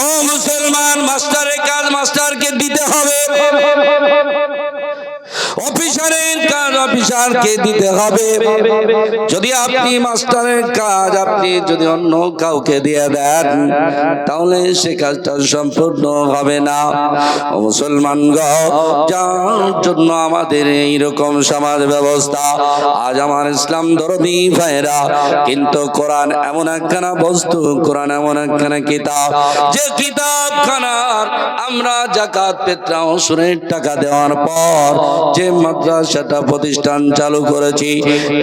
ও মুসলমান, মাস্টারের কাজ মাস্টারকে দিতে হবে, অফিসারের কাজ অফিসারকে দিতে হবে। যদি আপনি মাস্টারের কাজ আপনি যদি অন্য কাউকে দিয়ে দেন, তাহলে সে কাজটা সম্পূর্ণ হবে না। ও মুসলমান গো, যার জন্য আমাদের এইরকম সমাজ ব্যবস্থা। আজ আমার ইসলাম দরদি ভাইরা, কিন্তু কোরআন এমন একখানা বস্তু, কোরআন এমন একখানা কিতাব, যে কিতাবখানার আমরা যাকাত ফিতরা ওসুরের টাকা দেওয়ার পর যে মাদ্রাসাটা প্রতিষ্ঠান চালু করেছি,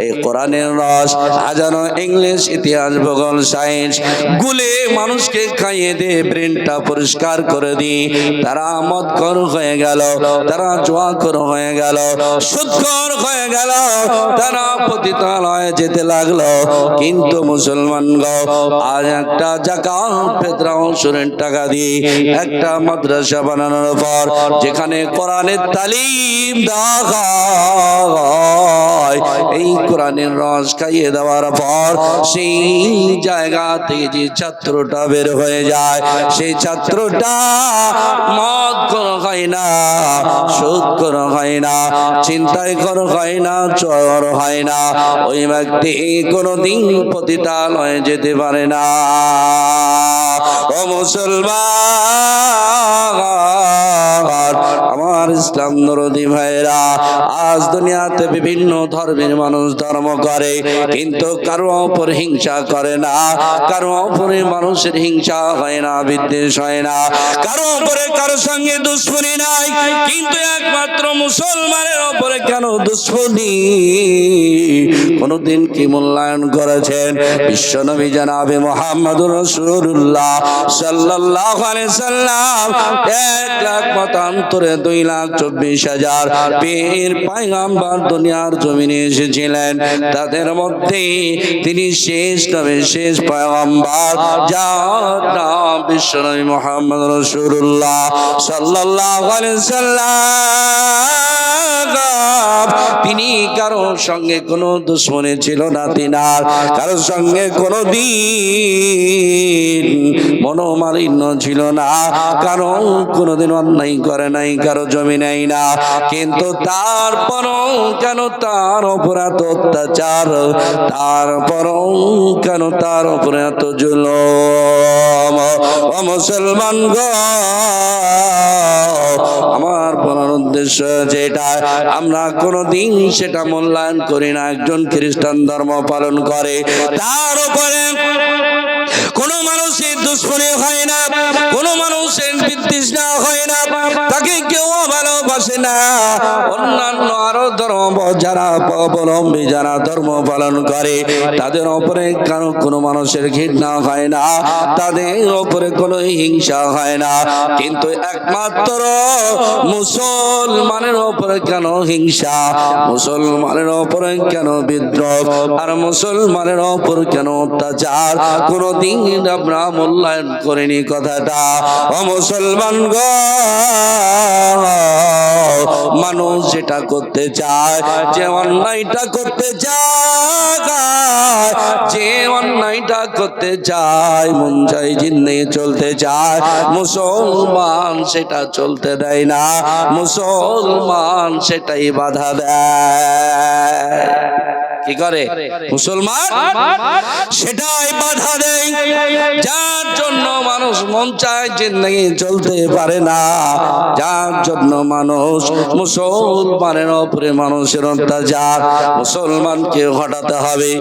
এই কোরআনের রস হাজারো ইংলিশ, ইতিহাস, ভূগোল, সায়েন্স গুলে মানুষকে খাইয়ে দিয়ে ব্রেনটা পরিষ্কার করে দিই। তারা মদখোর হয়ে গেল, তারা জুয়াখোর হয়ে গেল, সুদখোর হয়ে গেল, তারা পতিতালয়ে যেতে লাগলো। কিন্তু মুসলমান গো, আজ একটা যাকাত ফিতরা ওসুরের টাকা দিয়ে একটা মাদ্রাসা বানানোর পর, যেখানে কোরআনের তালিম দেওয়া হয়, এই কোরআনের রস খাইয়ে দেওয়ার পর সেই জায়গা থেকে যে ছাত্রটা বের হয়ে যায়, সেই ছাত্রটা মদ কোনো হয় না, সুদ কোনো হয় না, চিন্তায় কোনো হয় না, চোর হয় না, ওই ব্যক্তি কোনোদিন পতিতালয়ে যেতে পারে না। ও মুসলমান, আমার ইসলাম দরদি ভাইরা, আজ দুনিয়াতে বিভিন্ন ধর্মের মানুষ ধর্ম করে, কিন্তু কারো উপর হিংসা করে না, কারো উপরে মানুষের হিংসা হয় না, বিদ্বেষ হয় না, কারো উপরে কারো সঙ্গে দুশ্মনী নাই। কিন্তু একমাত্র মুসলমানের উপরে কেন দুশ্মনী? কোনদিন কি মূল্যায়ন করেছেন বিশ্বনবী জনাবে মুহাম্মদুর রাসূলুল্লাহ সাল্লাল্লাহু আলাইহি সাল্লাম 1,00,000 মতান্তরে 2,24,000 পীর পয়গম্বর দুনিয়ার জমিনে এসেছিলেন। তাদের মধ্যে তিনি শেষ নবী, শেষ পয়গম্বর, যার নাম বিশ্বনবী মুহাম্মদ রাসূলুল্লাহ সাল্লাল্লাহু আলাইহি সাল্লাম। তিনি কারোর সঙ্গে কোনো দুশ্মনী ছিল না, তিনার কারোর সঙ্গে কোনো দিন মনোমালিন্য ছিল না, কারণ কোনোদিন অন্যায় করে নাই, কারো জমি নেই না। কিন্তু তারপরও কেন তার উপর এত অত্যাচার, তারপরও কেন তার উপর এত জুলুম? ও মুসলমান গো, আমার বলার উদ্দেশ্য যেটা, আমরা কোনোদিন সেটা মূল্যায়ন করি না। একজন খ্রিস্টান ধর্ম পালন করে, তার উপরে কোনো মানুষের দুশ্মনী হয় না, কোনো মানুষের বিতৃষ্ণা হয় না, তাকে কেউ ভালোবাসে না। অন্যান্য আরো ধর্ম যারা অবলম্বী, যারা ধর্ম পালন করে, তাদের উপরে কারো কোনো মানুষের ঘৃণা হয় না, তাদের উপরে কোনো হিংসা হয় না। কিন্তু একমাত্র মুসলমানের উপরে কেন হিংসা, মুসলমানের উপরে কেন বিদ্রোহ, আর মুসলমানের উপর কেন অত্যাচার? কোনদিন আমরা মূল্যায়ন করিনি কথাটা। ও মুসলমান গো, মানুষ যেটা করতে চায়, যে অন্যায়টা করতে চায়, যে অন্যায়টা করতে চায়, মন চাই জিন্দেগি চলতে চায়, মুসলমান সেটা চলতে দেয় না, মুসলমান সেটাই বাধা দেয়। কি করে মুসলমান? সেটাই বাধা দেয়, যার জন্য মানুষ মন চায় জিন্দেগি চলতে পারে না, যার জন্য মানুষ মুসলমানের উপরে মানুষের অত্যাচার। মুসলমানকে হটাতে হবে,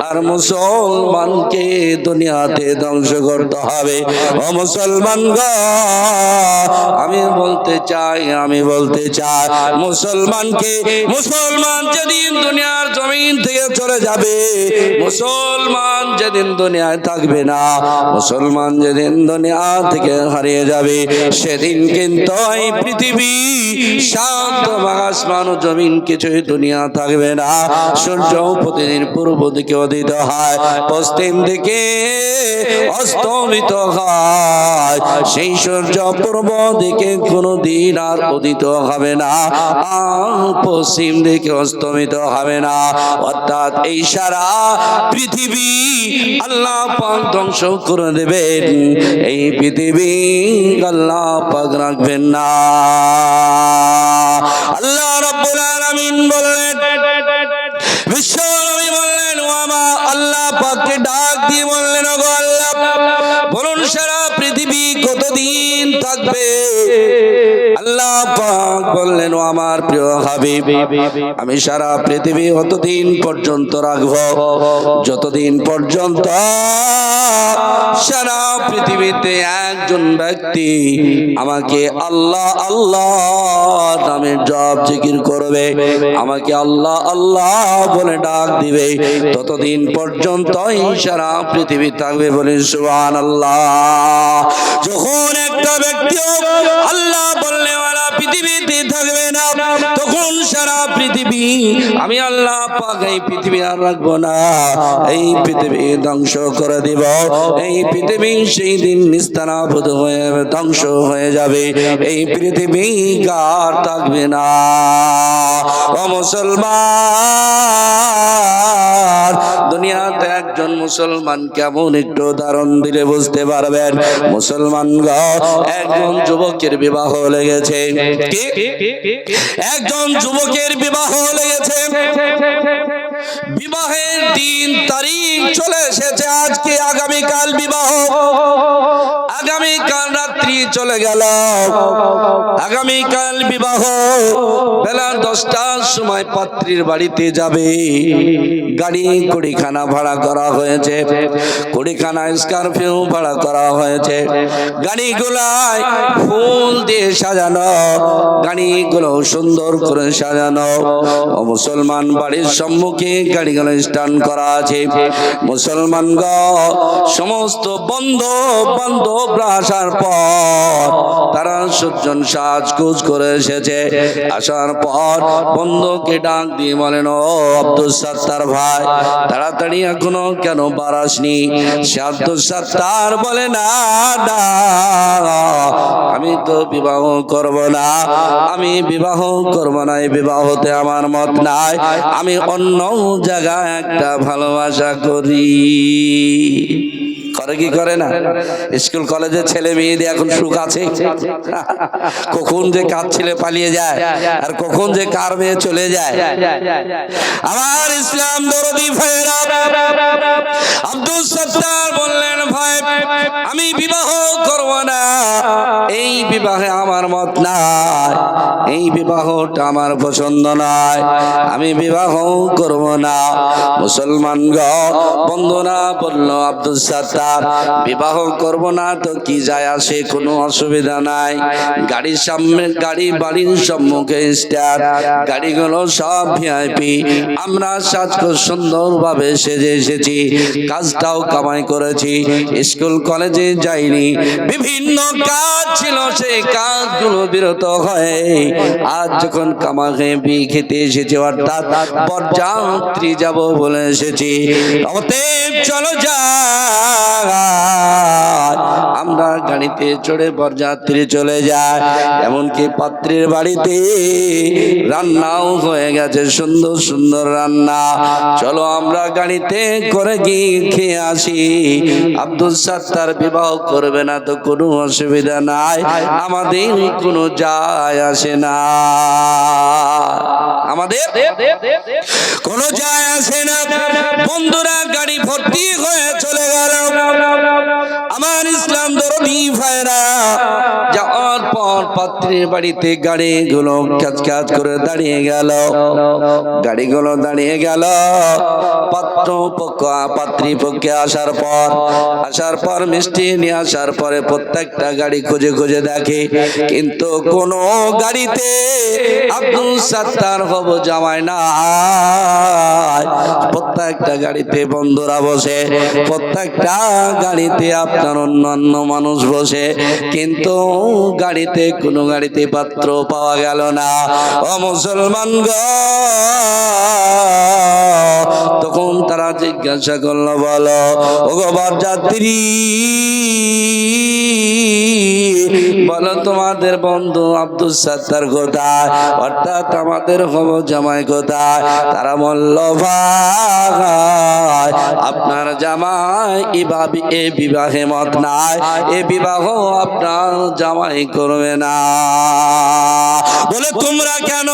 আর মুসলমানকে দুনিয়াতে ধ্বংস করতে হবে। ও মুসলমান গো, আমি বলতে চাই মুসলমানকে, মুসলমান যেদিন দুনিয়ার জমিন থেকে চলে যাবে, মুসলমান যেদিন দুনিয়ায় থাকবে না, মুসলমান যেদিন দুনিয়া দুনিয়া থেকে হারিয়ে যাবে, সেদিন কিন্তু এই পৃথিবী শান্ত আসমান ও জমিন কিছুই দুনিয়া থাকবে না। সূর্য প্রতিদিন পূর্ব দিকে উদিত হয়, পশ্চিম দিকে অস্তমিত হয়। সেই সূর্য পূর্ব দিকে কোনোদিন আর উদিত হবে না, আর পশ্চিম দিকে অস্তমিত হবে না। অর্থাৎ এই সারা পৃথিবী আল্লাহ পাক ধ্বংস করে দেবেন, এই পৃথিবী আল্লাহ পাক রাখবেন না। আল্লাহ রাব্বুল আলামিন বললেন, বিশ্বনবী বললেন, ও আমার আল্লাহ পাককে ডাক দিয়ে বললেন, ওগো আল্লাহ, বলুন সারা পৃথিবী কতদিন থাকবে? আল্লাহ পাক বললেন, ও আমার প্রিয় হাবিব, আমি সারা পৃথিবী অতদিন পর্যন্ত রাখবো যতদিন পর্যন্ত সারা পৃথিবীতে একজন ব্যক্তি আমাকে আল্লাহ আল্লাহ নামে জপ জিকির করবে, আমাকে আল্লাহ আল্লাহ বলে ডাক দিবে, ততদিন পর্যন্ত সারা পৃথিবী থাকবে। বলে সুবহানাল্লাহ। যখন একটা ব্যক্তি আল্লাহ বললে ওয়ালা পৃথিবীতে থাকবে না, তখন সারা পৃথিবী আমি আল্লাহ পাক এই পৃথিবী আর রাখবো না, এই পৃথিবী ধ্বংস করে দিব। এই পৃথিবী সেই দিন নিস্তানাবুদ হয়ে ধ্বংস হয়ে যাবে, এই পৃথিবী আর থাকবে না। ও মুসলমান, দুনিয়াতে একজন মুসলমান কেমন একটু উদাহরণ দিলে বুঝতে পারবেন। মুসলমান একজন যুবকের বিবাহ লেগেছে, একজন যুবকের বিবাহ লেগেছে, বিবাহের দিন তারিখ চলে এসেছে, আজকে আগামীকাল বিবাহ, আগামীকাল রাত্রি চলে গেল, আগামীকাল বিবাহ, বেলা 10টার সময় পাত্রীর বাড়িতে যাবে। গাড়ি কুড়িখানা ভাড়া করা হয়েছে, কুড়িখানা স্করপিও ভাড়া করা হয়েছে, গাড়িগুলাই ফুল দিয়ে সাজানো, গাড়িগুলো সুন্দর করে সাজানো। ও মুসলমান, বাড়ির সম্মুখে গাড়িগুলো স্ট্যান্ড করা আছে। মুসলমান সমস্ত বন্ধু বান্ধব আসার পর তারা সজ্জন সাজগোজ করে এসেছে। আসার পর বন্ধুকে ডাক দিয়ে বলেন, ও আব্দুল সত্তার ভাই, তাড়াতাড়ি এখনো কেন বারাসনি? সে আব্দুল সত্তার বলে, না না, আমি তো বিবাহ করব না, আমি বিবাহ করব না, এই বিবাহতে আমার মত নাই, আমি অন্য জায়গায় একটা ভালোবাসা করি। করে কি করে না? স্কুল কলেজের ছেলে মেয়েদের এখন সুখ আছে, কখন যে কার ছেলে পালিয়ে যায় আর কখন যে কার মেয়ে চলে যায়। আমার ইসলাম দরদি ভাইরা, আব্দুল সত্তার বললেন, ভাই আমি বিবাহ করব না, এই বিবাহে আমার মত নাই, এই বিবাহটা আমার পছন্দ নয়, আমি বিবাহ করব না। মুসলমান বন্ধুরা বলল, আব্দুল সত্তার বিবাহ করব না তো কি যায় আসে, কোনো অসুবিধা নাই, গাড়ির সামনে গাড়ি, বাড়ির সম্মুখে স্টার, গাড়িগুলো সব ভিআইপি, আমরা সাজগোজ সুন্দরভাবে সেজে এসেছি, কাজটাও কামাই করেছি, স্কুল কলেজে যাইনি, বিভিন্ন কাজ ছিল, সেই কাজগুলো বিরত হয়ে আজ যখন কামাকে বিয়ে খেতে এসেছি, অর্থাৎ বরযাত্রী যাব বলে এসেছি, অতএব চলো যা, আমরা গাড়িতে চড়ে বরযাত্রী চলে যায়। এমনকি পাত্রীর বাড়িতে রান্নাও হয়ে গেছে, সুন্দর সুন্দর রান্না, চলো আমরা গাড়িতে করে গিয়ে খেয়ে আসি। আব্দুল সত্তার বিবাহ করবে না তো কোনো অসুবিধা নাই, আমাদের কোনো যায় আসে না, আমাদের কোনো যায় আসে না। বন্ধুরা গাড়ি ভর্তি হয়ে চলে গেল। আমার ইসলাম দরদি ভাইরা, যাওয়ার পর পাত্রীর বাড়িতে গাড়িগুলো কাজ কাজ করে দাঁড়িয়ে গেল। গাড়িগুলো দাঁড়িয়ে গেল। পাত্রপক্ষ পাত্রীপক্ষে আসার পর মিষ্টি নিয়ে আসার পরে প্রত্যেকটা গাড়ি খুঁজে খুঁজে দেখে, কিন্তু কোন গাড়িতে আব্দুল সাত্তার হবু জামাই নাই। প্রত্যেকটা গাড়িতে বন্ধুরা বসে, প্রত্যেকটা গাড়িতে আপনার অন্যান্য মানুষ বসে, কিন্তু গাড়িতে কোনো গাড়িতে পাত্র পাওয়া গেল না। ও মুসলমান গো, তখন তারা জিজ্ঞাসা করলো, বলো ও গো বরযাত্রী, বলো তোমাদের বন্ধু আব্দুল সাত্তার কোথায়, অর্থাৎ আমাদের হবু জামাই কোথায়? তারা বলল, ভাই আপনার জামাই এ বিবাহে মত নাই, এ বিবাহ আপনার জামাই করবে না। বলে তোমরা কেন?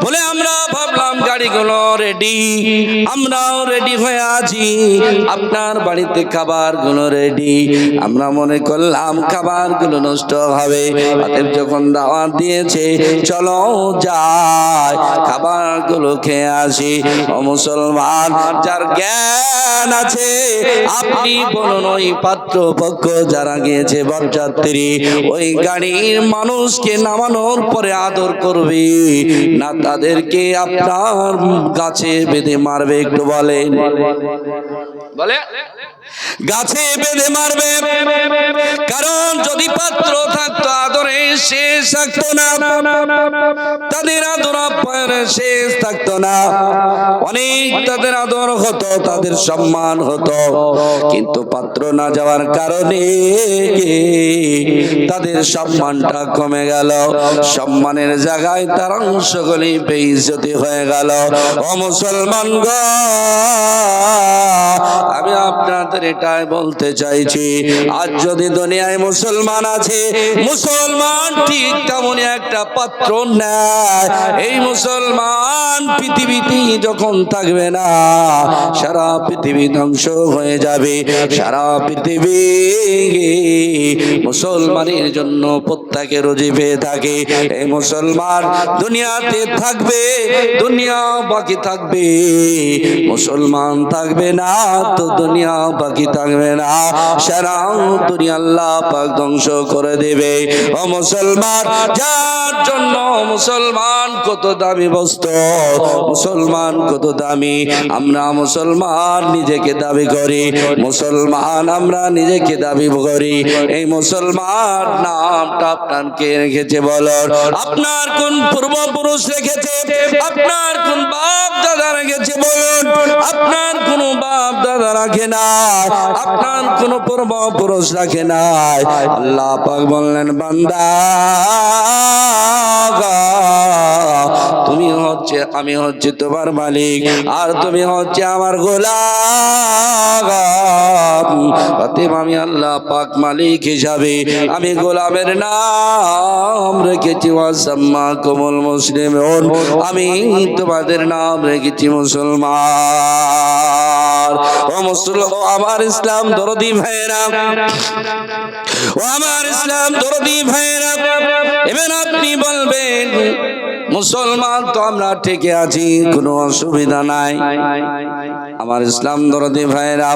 বলে আমরা ভাবলাম গাড়িগুলো রেডি, আমরাও রেডি হয়ে আছি, আপনার বাড়িতে খাবারগুলো রেডি, আমরা মনে করলাম খাবারগুলো নষ্ট হবে, অতএব যখন দাওয়াত দিয়েছে চলো যাই খাবারগুলো খেয়ে আসি। ও মুসলমান, যার জ্ঞান আছে আপনি বলুন, ওই পাত্রপক্ষ যারা গিয়েছে বরযাত্রী, ওই গাড়ির মানুষকে নামানোর পরে আদর করবে না তাদেরকে আপনার গাছে বেঁধে মারবে? একটু বলেন, বলে গাছে বেঁধে মারবে। কারণ যদি পাত্র থাকতো আদরে শেষ থাকতো না, তাদের আদর আপ্যায়নে শেষ থাকতো না, অনেক তাদের আদর হতো, তাদের সম্মান হতো। কিন্তু পাত্র না যাওয়ার কারণে তাদের সম্মানটা কমে গেল, সম্মানের জায়গায় তারা সকলে বেইজ্জতি হয়ে গেল। ও মুসলমান গো, আমি আপনাদের এটাই বলতে চাইছি, আজ যদি দুনিয়ায় মুসলমান আছে, মুসলমান ঠিক তেমনই একটা পাত্র নেয়। এই মুসলমান পৃথিবীতে যখন থাকবে না, সারা পৃথিবী ধ্বংস হয়ে যাবে। সারা পৃথিবী মুসলমানের জন্য প্রত্যেকে রুজি পেয়ে থাকে। এই মুসলমান দুনিয়াতে থাকবে, দুনিয়া বাকি থাকবে, মুসলমান থাকবে না তো দুনিয়া বাকি থাকবে না, সারা দুনিয়া আল্লাহ পাক ধ্বংস করে দেবে। ও মুসলমান, যার জন্য মুসলমান কত দামি বস্তু, মুসলমান কত দামি, আমরা মুসলমান নিজেকে দাবি করি, মুসলমান আমরা নিজেকে দাবি করি। এই মুসলমান নামটা আপনার কে রেখেছে বলুন? আপনার কোন পূর্বপুরুষ রেখেছে? আপনার কোন বাপ দাদা রেখেছে বলুন? আপনার কোন বাপ দাদা রাখে না, আপনার কোন পূর্বপুরুষ রাখে নাই। আল্লাহ পাক বললেন, বান্দা তুমি হচ্ছে, আমি হচ্ছে তোমার মালিক, আর তুমি হচ্ছে আমার গোলাম। অতএব আমি আল্লাহ পাক মালিক হিসাবে আমি গোলামের নাম রেখেছি ওয়াসাম্মাকুমুল মুসলিমুন, আমি তোমাদের নাম রেখেছি মুসলমান। ও মুসলমান, আমার ইসলাম দরদি ভাইরা, ও আমার ইসলাম দরদি ভাইরা, এবার আপনি বলবেন মুসলমান তো আমরা ঠিকই আছি, কোনো অসুবিধা নাই। আমার ইসলাম দরদি ভাইরা,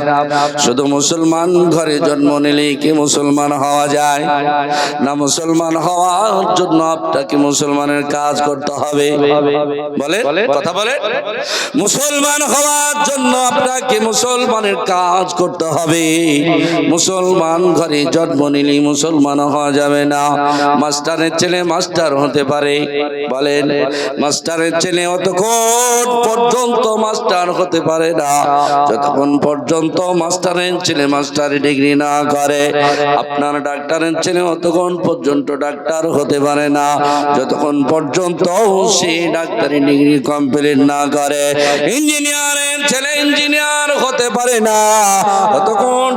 শুধু মুসলমান ঘরে জন্ম নিলেই কি মুসলমান হওয়া যায় না? মুসলমান হওয়ার জন্য আপনাকে মুসলমানের কাজ করতে হবে। বলে কথা বলে, মুসলমান হওয়ার জন্য আপনাকে মুসলমানের কাজ করতে হবে। মুসলমান ঘরে জন্ম নিলেই মুসলমান হওয়া যাবে না। মাস্টারের ছেলে মাস্টার হতে পারে, বলেন মাস্টারের ছেলে অতক্ষণ পর্যন্ত মাস্টার হতে পারে না যতক্ষণ পর্যন্ত মাস্টারের ছেলে মাস্টারি ডিগ্রি না করে। আপনার ডাক্তারের ছেলে অতক্ষণ পর্যন্ত ডাক্তার হতে পারে না যতক্ষণ পর্যন্ত সে ডাক্তারি ডিগ্রি কমপ্লিট না করে। ইঞ্জিনিয়ারের ছেলে ইঞ্জিনিয়ার হতে পারে না যতক্ষণ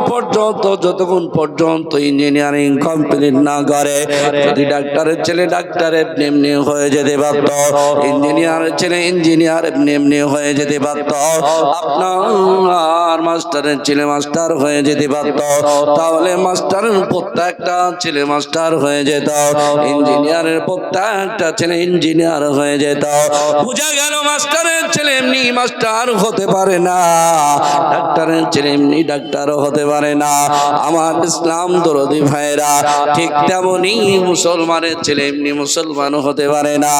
পর্যন্ত ইঞ্জিনিয়ারিং কমপ্লিট না করে। যদি ডাক্তারের ছেলে ডাক্তারের এমনি হয়ে যেতে পারত, পারতো, ইঞ্জিনিয়ারের ছেলে ইঞ্জিনিয়ার এমনি এমনি হয়ে যেতে পারতো, আপনার মাস্টারের ছেলে মাস্টার হয়ে যেতে পারতো, তাহলে মাস্টারের প্রত্যেকটা ছেলে মাস্টার হয়ে যেত, ইঞ্জিনিয়ারের প্রত্যেকটা ছেলে ইঞ্জিনিয়ার হয়ে যেত। বোঝা গেল মাস্টারের ছেলে এমনি মাস্টার হতে পারে না, ডাক্তারের ছেলে এমনি ডাক্তারও হতে পারে না। আমার ইসলাম দরদি ভাইরা, ঠিক তেমনি মুসলমানের ছেলে এমনি মুসলমান হতে পারে না।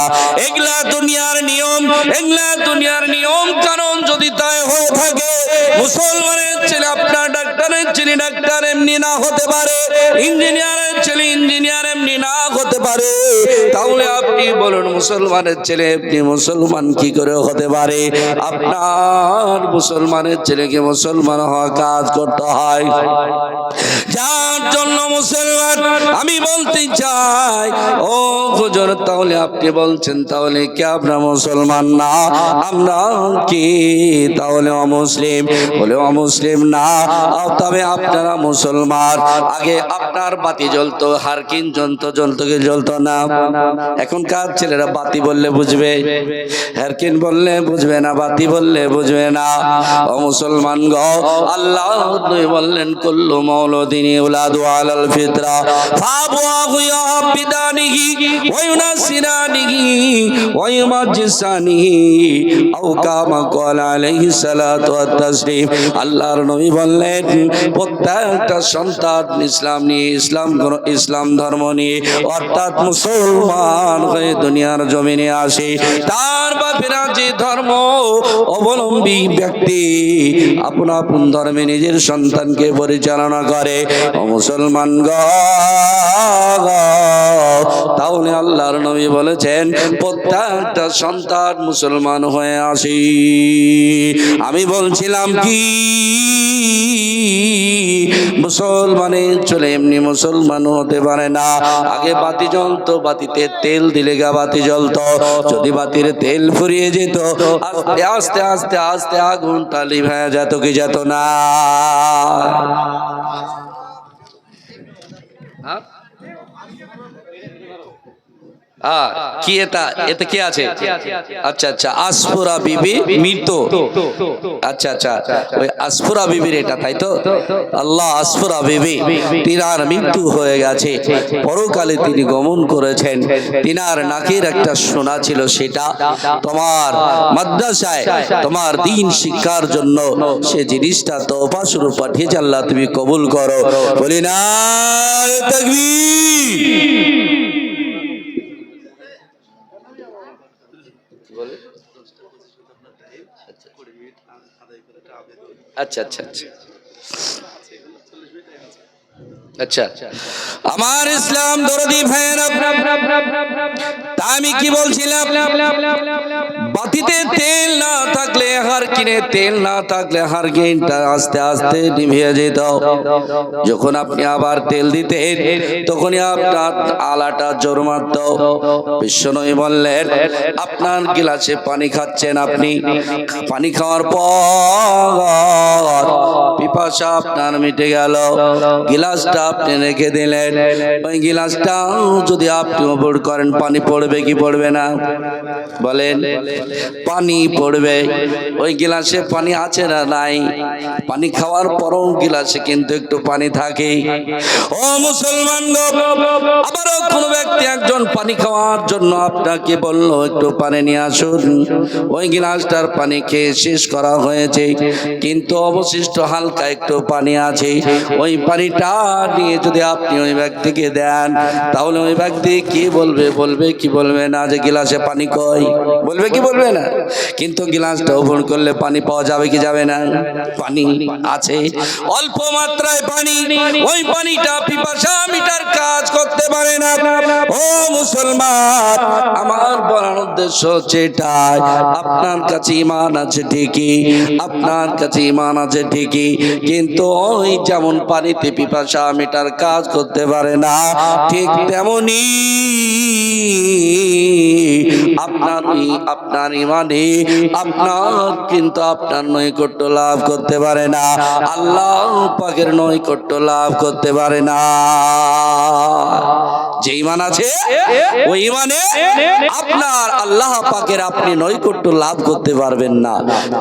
এগুলা দুনিয়ার নিয়ম, এগুলা দুনিয়ার নিয়ম কারণ যদি তাই হয়ে থাকে, মুসলমানের ছেলে আপনার ডাক্তারের ছেলে ডাক্তার এমনি না হতে পারে, ইঞ্জিনিয়ারের ছেলে ইঞ্জিনিয়ার এমনি না হতে পারে, তাহলে আপনি বলুন মুসলমানের ছেলে এমনি মুসলমান কি করে হতে পারে? আপনার মুসলমানের ছেলেকে মুসলমান হওয়া কাজ করতে হয়। যার জন্য মুসলমান আমি বলতে চাই, ও হুজুর তাহলে আপনি বলছেন তাহলে কি আমরা মুসলমান না? আমরা কি তাহলে অমুসলিম? বলে অমুসলিম না, তবে আপনারা মুসলমান। আগে আপনার বাতি জ্বলতো, হারকিন জ্বলতো, জ্বলতো কি জ্বলতো না? এখনকার ছেলেরা বাতি বললে বুঝবে, হারকিন বললে বুঝবে না, বাতি বললে বুঝবে না। ও মুসলমান গো, আল্লাহ বললেন কুল্লু মাউলুদিন ইউলাদু আলাল ফিতরা ফাবওয়াহু ইয়াহবিদানিহি ওয়া ইউনাসিরানিহি ওয়া ইউমাজ্জিসানিহি আও কামা ক্বালা আলাইহিস সালাতু ওয়াত তাসলিম। আল্লাহর নবী বললেন প্রত্যেকটা সন্তান ইসলাম নিয়ে, ইসলাম ধর্ম নিয়ে অর্থাৎ মুসলমান হয়ে দুনিয়ার জমিনে আসে, তার বাপেরা যে ধর্ম অবলম্বী ব্যক্তি আপন আপন ধর্মে নিজের সন্তানকে পরিচালনা করে, মুসলমান গো, তাহলে আল্লাহর নবী বলেছেন প্রত্যেকটা সন্তান মুসলমান হয়ে আসি। আমি বলছিলাম কি মুসলমানের চলে এমনি মুসলমান হতে পারে না। আগে বাতি জ্বলতো, বাতিতে তেল দিলে গা বাতি জ্বলতো, যদি বাতির তেল ফুরিয়ে যেত আস্তে আস্তে আস্তে আস্তে আগুন টালি হয়ে যেত কি যেত না? কি এটা, এতে কি আছে? আচ্ছা আচ্ছা, আসফুরা বিবি মৃত্যু। আচ্ছা আচ্ছা, ওই আসফুরা বিবির এটা, তাই তো? আল্লাহ, আসফুরা বিবি তিনার মৃত্যু হয়ে গেছে, পরকালে তিনি গমন করেছেন। তিনার নাকের একটা সোনা ছিল, সেটা তোমার মাদ্রাসায় তোমার দ্বীন শিক্ষার জন্য সে জিনিসটা তোফা স্বরূপ পাঠিয়েছে। আল্লাহ তুমি কবুল করো, বলি না তাকবীর। আচ্ছা আচ্ছা আচ্ছা আচ্ছা, আমার ইসলাম দরদি ভাইয়েরা, আমি কি বলছিলাম? বাতিতে তেল না থাকলে, হারকিনে তেল না থাকলে হারকিনটা আস্তে আস্তে নিভিয়ে যেত। যখন আপনি আবার তেল দিতেন তখনই আপনার আলাটা জোর মারত। বিশ্বনবী বললেন আপনার গিলাসে পানি খাচ্ছেন, আপনি পানি খাওয়ার পর পিপাসা আপনার মিটে গেল, গিলাসটা আপনি রেখে দিলেন, ওই গিলাসটা যদি আপনি ওপর করেন পানি পড়বে কি পড়বে না? বলেন, পানি পড়বে। ওই গিলাসে পানি আছে না নাই? পানি খাওয়ার পরও গিলাসে কিন্তু একটু পানি থাকে। ও মুসলমান, আবারও কোন ব্যক্তি একজন পানি খাওয়ার জন্য আপনাকে বললো একটু পানি নিয়ে আসুন, ওই গিলাসটার পানি খেয়ে শেষ করা হয়েছে, কিন্তু অবশিষ্ট হালকা একটু পানি আছে, ওই পানিটা নিয়ে যদি আপনি ওই ব্যক্তিকে দেন তাহলে ওই ব্যক্তি কি বলবে? বলবে কি বলবে না যে গিলাসে পানি কই? বলবে কি বলবে না? কিন্তু গিলাসটা ওপেন করলে পানি পাওয়া যাবে কি যাবে না? পানি আছে, অল্প মাত্রায় পানি, ওই পানিটা পিপাসা মিটার কাজ করতে পারে না। ও মুসলমান, আমার বলার উদ্দেশ্য হচ্ছে এটাই, আপনার কাছে ঈমান আছে ঠিকই, আপনার কাছে ঈমান আছে ঠিকই, কিন্তু ওই যেমন পানিতে পিপাসা মিটার কাজ করতে পারে না, ঠিক তেমনি আপনার ঈমানে আপনার কিন্তু আপনার নৈকট্য লাভ করতে পারে না, আল্লাহ পাকের নৈকট্য লাভ করতে পারে না। যে ঈমান আছে ওই ঈমানে আপনার আল্লাহ পাকের আপনি নৈকট্য লাভ করতে পারবেন না।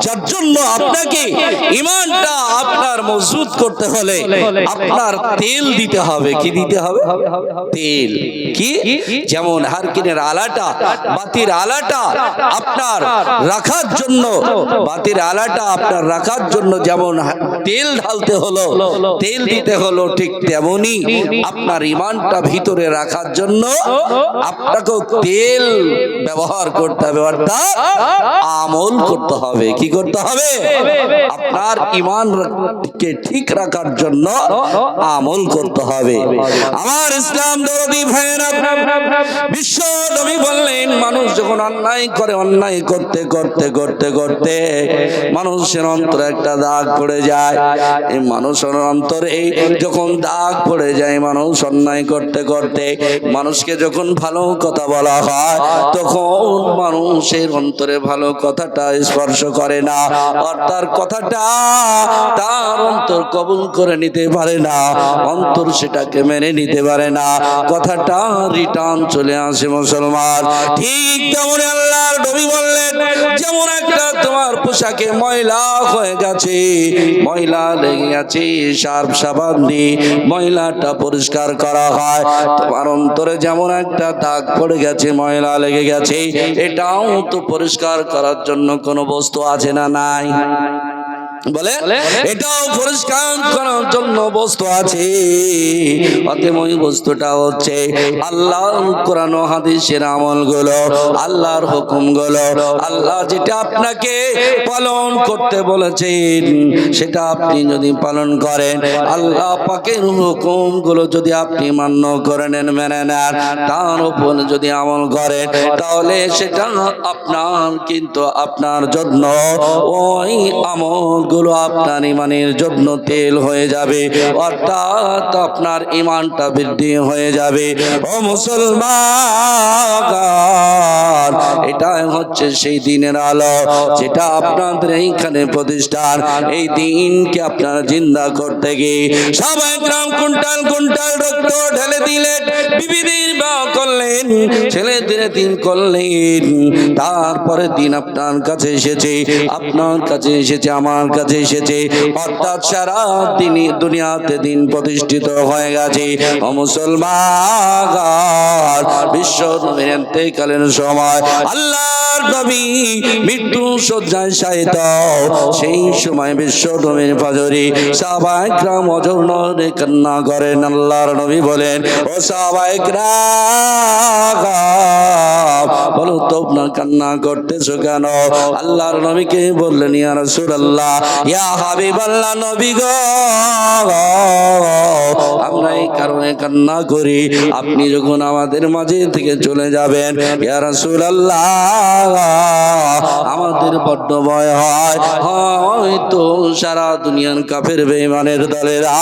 যার জন্য আপনাকে ঈমানটা আপনার মজবুত করতে হলে আপনার তেল দিতে হবে। কি দিতে হবে? তেল। কি? যেমন হারকিনের আলাটা, বাতির আলাটা আপনার রাখার জন্য, বাতির আলাটা আপনার রাখার জন্য যেমন তেল ঢালতে হলো, তেল দিতে হলো, ঠিক তেমনি আপনার ঈমানটা ভিতরে রাখার জন্য আপনাকে তেল ব্যবহার করতে হবে, অর্থাৎ আমল করতে হবে। কি করতে হবে? আপনার ঈমানকে ঠিক রাখার জন্য আমল করতে হবে। আমার ইসলাম দরদি ভাইয়েরা, বিশ্ব নবী বললেন, মানুষ যখন অন্যায় করে, অন্যায় করতে করতে করতে করতে মানুষের অন্তরে একটা দাগ পড়ে যায়। এই মানুষের অন্তরে যখন দাগ পড়ে যায়, মানুষ অন্যায় করতে করতে মানুষকে যখন ভালো কথা বলা হয়, তখন মানুষের অন্তরে ভালো কথাটা স্পর্শ করে না, আর তার কথাটা তার অন্তর কবুল করে নিতে পারে না, অন্তর সেটাকে মেনে নিতে পারে না, কথাটা রিটার্ন চলে আসে মুসলমান। ঠিক তেমন আল্লাহর নবী বললেন, যেমন একটা তোমার পোশাকে ময়লা হয়ে গেছে, ময়লা লেগে গেছে, সার্ফ সাবান দিয়ে ময়লাটা পরিষ্কার করা হয়, তোমার অন্তরে যেমন একটা দাগ পড়ে গেছে, ময়লা লেগে গেছে, এটাও তো পরিষ্কার করার জন্য কোনো বস্তু আছে না নাই? বলে এটাও পরিষ্কার করার জন্য বস্তু আছে। অতএব ওই বস্তুটা হচ্ছে আল্লাহর কোরআন ও হাদিসের আমলগুলো, আল্লাহর হুকুমগুলো। আল্লাহ যেটা আপনাকে পালন করতে বলেছেন সেটা আপনি যদি পালন করেন, আল্লাহ পাকের হুকুমগুলো যদি আপনি মান্য করে নেন, মেনে নেন, তার উপর যদি আমল করেন, তাহলে সেটা আপনার কিন্তু আপনার জন্য ওই আমল গুলো আপনার ঈমানের জন্য তেল হয়ে যাবে, অর্থাৎ আপনার ঈমানটা বৃদ্ধি হয়ে যাবে। ও মুসলমান, এটাই হচ্ছে সেই দিনের আলো যেটা আপনাদের এইখানে প্রতিষ্ঠান। এই দিনকে আপনারা জিন্দা করতে গিয়ে সবাই গ্রাম কুইন্টাল কুইন্টাল রক্ত ঢেলে দিলেন, বিবিদের বিবাহ করলেন, ছেলেদের দিন করলেন, তারপরে দিন আপনার কাছে এসেছে, আপনার কাছে এসেছে, আমার কাছে এসেছে, অর্থাৎ সারা দিন দুনিয়াতে দিন প্রতিষ্ঠিত হয়ে গেছে। ও মুসলমান, বিশ্ব নবীর ইন্তেকালের সময় আল্লাহর নবী মৃত্যু শয্যায় শায়িত, সেই সময় বিশ্ব নবীর পাজরে সাহাবায়ে কিরাম অঝরে কান্না করেন। আল্লাহর নবী বলেন, ও সাহাবায়ে কিরাম, বলো তোমরা কান্না করতেছো কেন? আল্লাহর নবীকে বললেন, ইয়া রাসূলুল্লাহ, ইয়া হাবিবাল্লাহ, নবী গো, আমরা এই কারণে কান্না করি, আপনি যখন আমাদের মাঝে থেকে চলে যাবেন, ইয়া রাসূলুল্লাহ, আমাদের বড্ড ভয় হয়, হয়তো সারা দুনিয়ার কাফের বেঈমানের দলেরা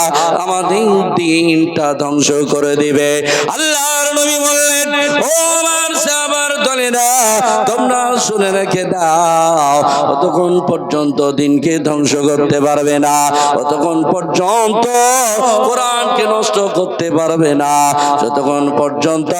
আমাদের দিনটা ধ্বংস করে দিবে। আল্লাহর নবী বললেন, ও আমার সাহাবার দলেরা, তোমরা শুনে রেখে দাও, ততক্ষণ পর্যন্ত দিনকে ধ্বংস করতে পারবে না, ততক্ষণ পর্যন্ত কোরআনকে নষ্ট করতে পারবে না, যতক্ষণ পর্যন্ত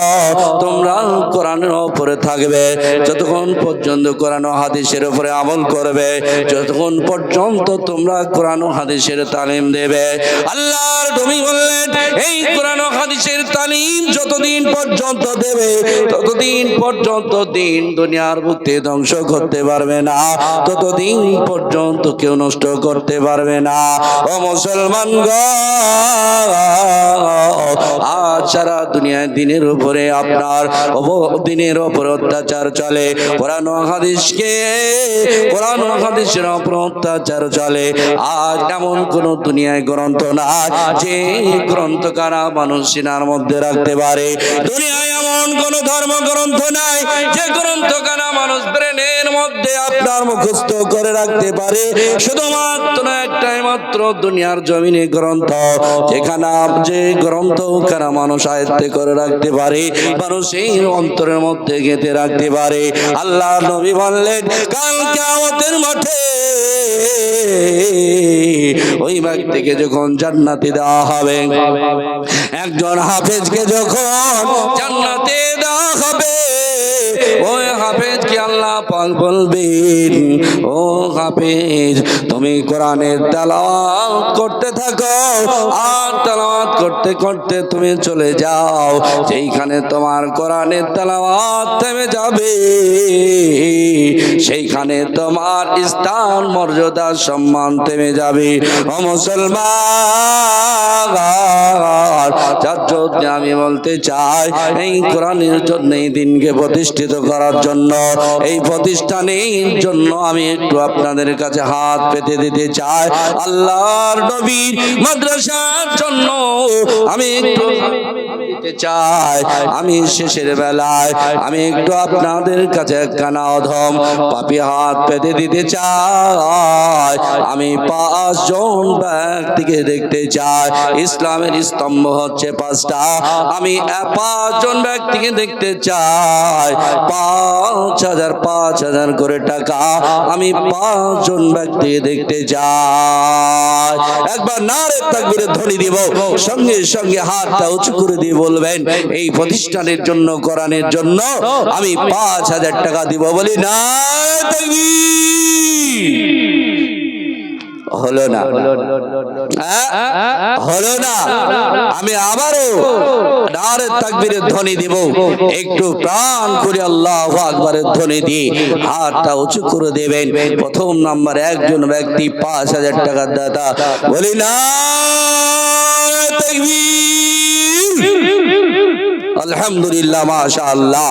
তোমরা কোরআনের উপরে থাকবে, যতক্ষণ পর্যন্ত কোরআন ও হাদিসের উপরে আমল করবে, যতক্ষণ পর্যন্ত তোমরা কোরআন ও হাদিসের তালিম দেবে। আল্লাহর নবী বললেন, এই কোরআন ও হাদিসের তালিম যতদিন পর্যন্ত দেবে, ততদিন পর্যন্ত দিন দুনিয়ার বুকে ধ্বংস করতে পারবে না, ততদিন পর্যন্ত কেউ নষ্ট করতে পারবে না। ও মুসলমান গো, আজ সারা দুনিয়ায় দিনের উপরে আপনার দিনের উপর অত্যাচার চলে, কোরআন ও হাদিসকে, কোরআন ও হাদিসের উপর অত্যাচার চলে। আজ এমন কোন দুনিয়ায় গ্রন্থ না যে গ্রন্থ কারা মানুষ সিনার মধ্যে রাখতে পারে, দুনিয়ায় এমন কোন ধর্ম গ্রন্থ নাই যে গ্রন্থ কারা মানুষ ব্রেনের মধ্যে আপনার মুখস্থ করে রাখতে পারে। শুধুমাত্র একটাই মাত্র দুনিয়ার জমিনে গ্রন্থ, যেখানে যে গ্রন্থ কারা মানুষ আয়ত্তে করে রাখতে পারে, মানুষের অন্তরের মধ্যে গেঁথে রাখতে পারে। আল্লাহ নবী বললেন, কাল কিয়ামতের মাঠে ওই ব্যক্তিকে যখন জান্নাতে দেওয়া হবে, একজন হাফেজকে যখন জান্নাতে দেওয়া হবে, ওই হাফেজকে আল্লাহ পাক বলবেন, ও হাফেজ তুমি কোরআনের তেলাওয়াত করতে থাকো, আর তেলাওয়াত করতে করতে তুমি চলে যাও, যেইখানে তোমার কোরআনের তেলাওয়াত থেমে যাবে সেইখানে তোমার স্থান মর্যাদা সম্মান থেমে যাবে। ও মুসলমান, যার জন্য আমি বলতে চাই, এই কোরআনের জন্য এই দিনকে প্রতিষ্ঠিত করার জন্য, এই প্রতিষ্ঠানের জন্য আমি একটু আপনাদের কাছে হাত পেতে দিতে চাই। আল্লাহর নবীর মাদ্রাসার জন্য আমি একটু দিতে চাই। আমি শেষের বেলায় আমি একটু আপনাদের কাছে একখানা অধম পাপী হাত পেতে দিতে চাই। আমি 5 জন ব্যক্তিকে দেখতে চাই। ইসলামের স্তম্ভ হচ্ছে 5টা, আমি 5 জন ব্যক্তিকে দেখতে চাই। 5,000 করে টাকা আমি 5 জন ব্যক্তিকে দেখতে চাই। একবার নারে তাকবীরের ধ্বনি দিব, সঙ্গে সঙ্গে হাতটা উঁচু করে দিয়ে বলবেন, এই প্রতিষ্ঠানের জন্য, কোরআনের জন্য আমি 5,000 টাকা দিব। বলি নারে তাকবীর। হলো না, হলো না। আমি আবারও নারে তাকবীরের ধ্বনি দিব, একটু প্রাণ করে আল্লাহু আকবারের ধ্বনি দিয়ে হাতটা উঁচু করে দেবেন। প্রথম নাম্বার একজন ব্যক্তি 5,000 টাকার দাতা। বলি নারে তাকবীর। আলহামদুলিল্লাহ, মাশাআল্লাহ।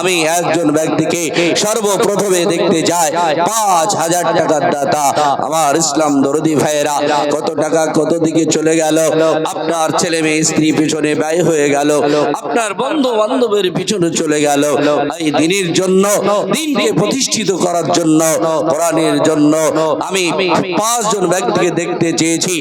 আমি একজন ব্যক্তিকে সর্বপ্রথমে দেখতে যাই, 5,000 টাকার দাতা। আমার ইসলাম দরদি ভাইয়েরা, কত টাকা কত দিকে চলে গেল, আপনার ছেলে মেয়ে স্ত্রী পিছনে ব্যয় হয়ে গেল, আপনার বন্ধু বান্ধবের পিছনে চলে গেল। এই দিনের জন্য, দিনকে প্রতিষ্ঠিত করার জন্য, কোরআনের জন্য আমি 5 জন ব্যক্তিকে দেখতে চেয়েছি।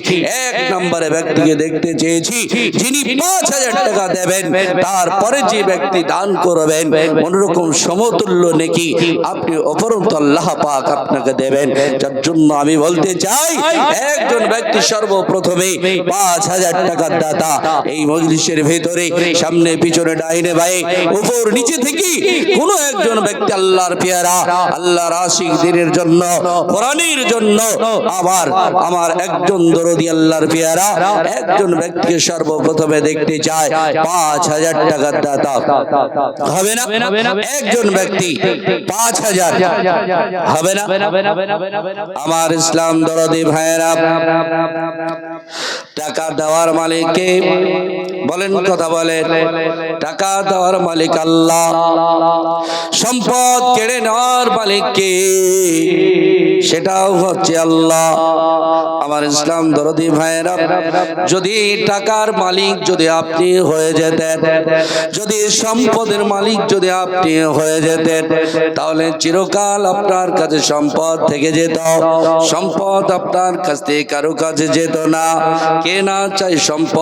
1 নম্বরে ব্যক্তিকে দেখতে চেয়েছি যিনি 5,000 টাকা দেবেন, তারপরে যে ব্যক্তি দান করবেন কোনরকম সমতুল্য নেকি আপনি অপরন্ত আল্লাহ পাক আপনাকে দেবেন। যার জন্য আমি বলতে চাই, একজন ব্যক্তি সর্বপ্রথমে 5,000 টাকার দাতা। এই মজলিসের ভিতরে সামনে পিছনে ডাইনে বাঁয়ে উপর নিচে থেকে কোন একজন ব্যক্তি আল্লাহর পেয়ারা, আল্লাহর আশিক দিনের জন্য, কোরআনের জন্য, আবার আমার একজন দরদি আল্লাহর পেয়ারা একজন ব্যক্তিকে সর্বপ্রথমে দেখতে চায় 5,000 টাকার দাতা। হবে না? একজন ব্যক্তি 5,000 হবে না? আমার ইসলাম দরদি ভাইয়েরা, টাকা দেওয়ার মালিক কে? বলেন, কথা বলেন। টাকা দেওয়ার মালিক আল্লাহ। সম্পদ কেড়ে নেওয়ার মালিক কে? সেটাও হচ্ছে আল্লাহ। আমার ইসলাম দরদি ভাইয়েরা, যদি টাকার মালিক যদি আপনি হয়ে যেতেন, যদি সম্পদের মালিক যদি আপনি হয়ে যেতেন, তাহলে চিরকাল আপনার কাছে সম্পদ থেকে যেত, সম্পদ আপনার কাছ থেকে কারো কাছে যেত না। কে না চাই সম্পদ?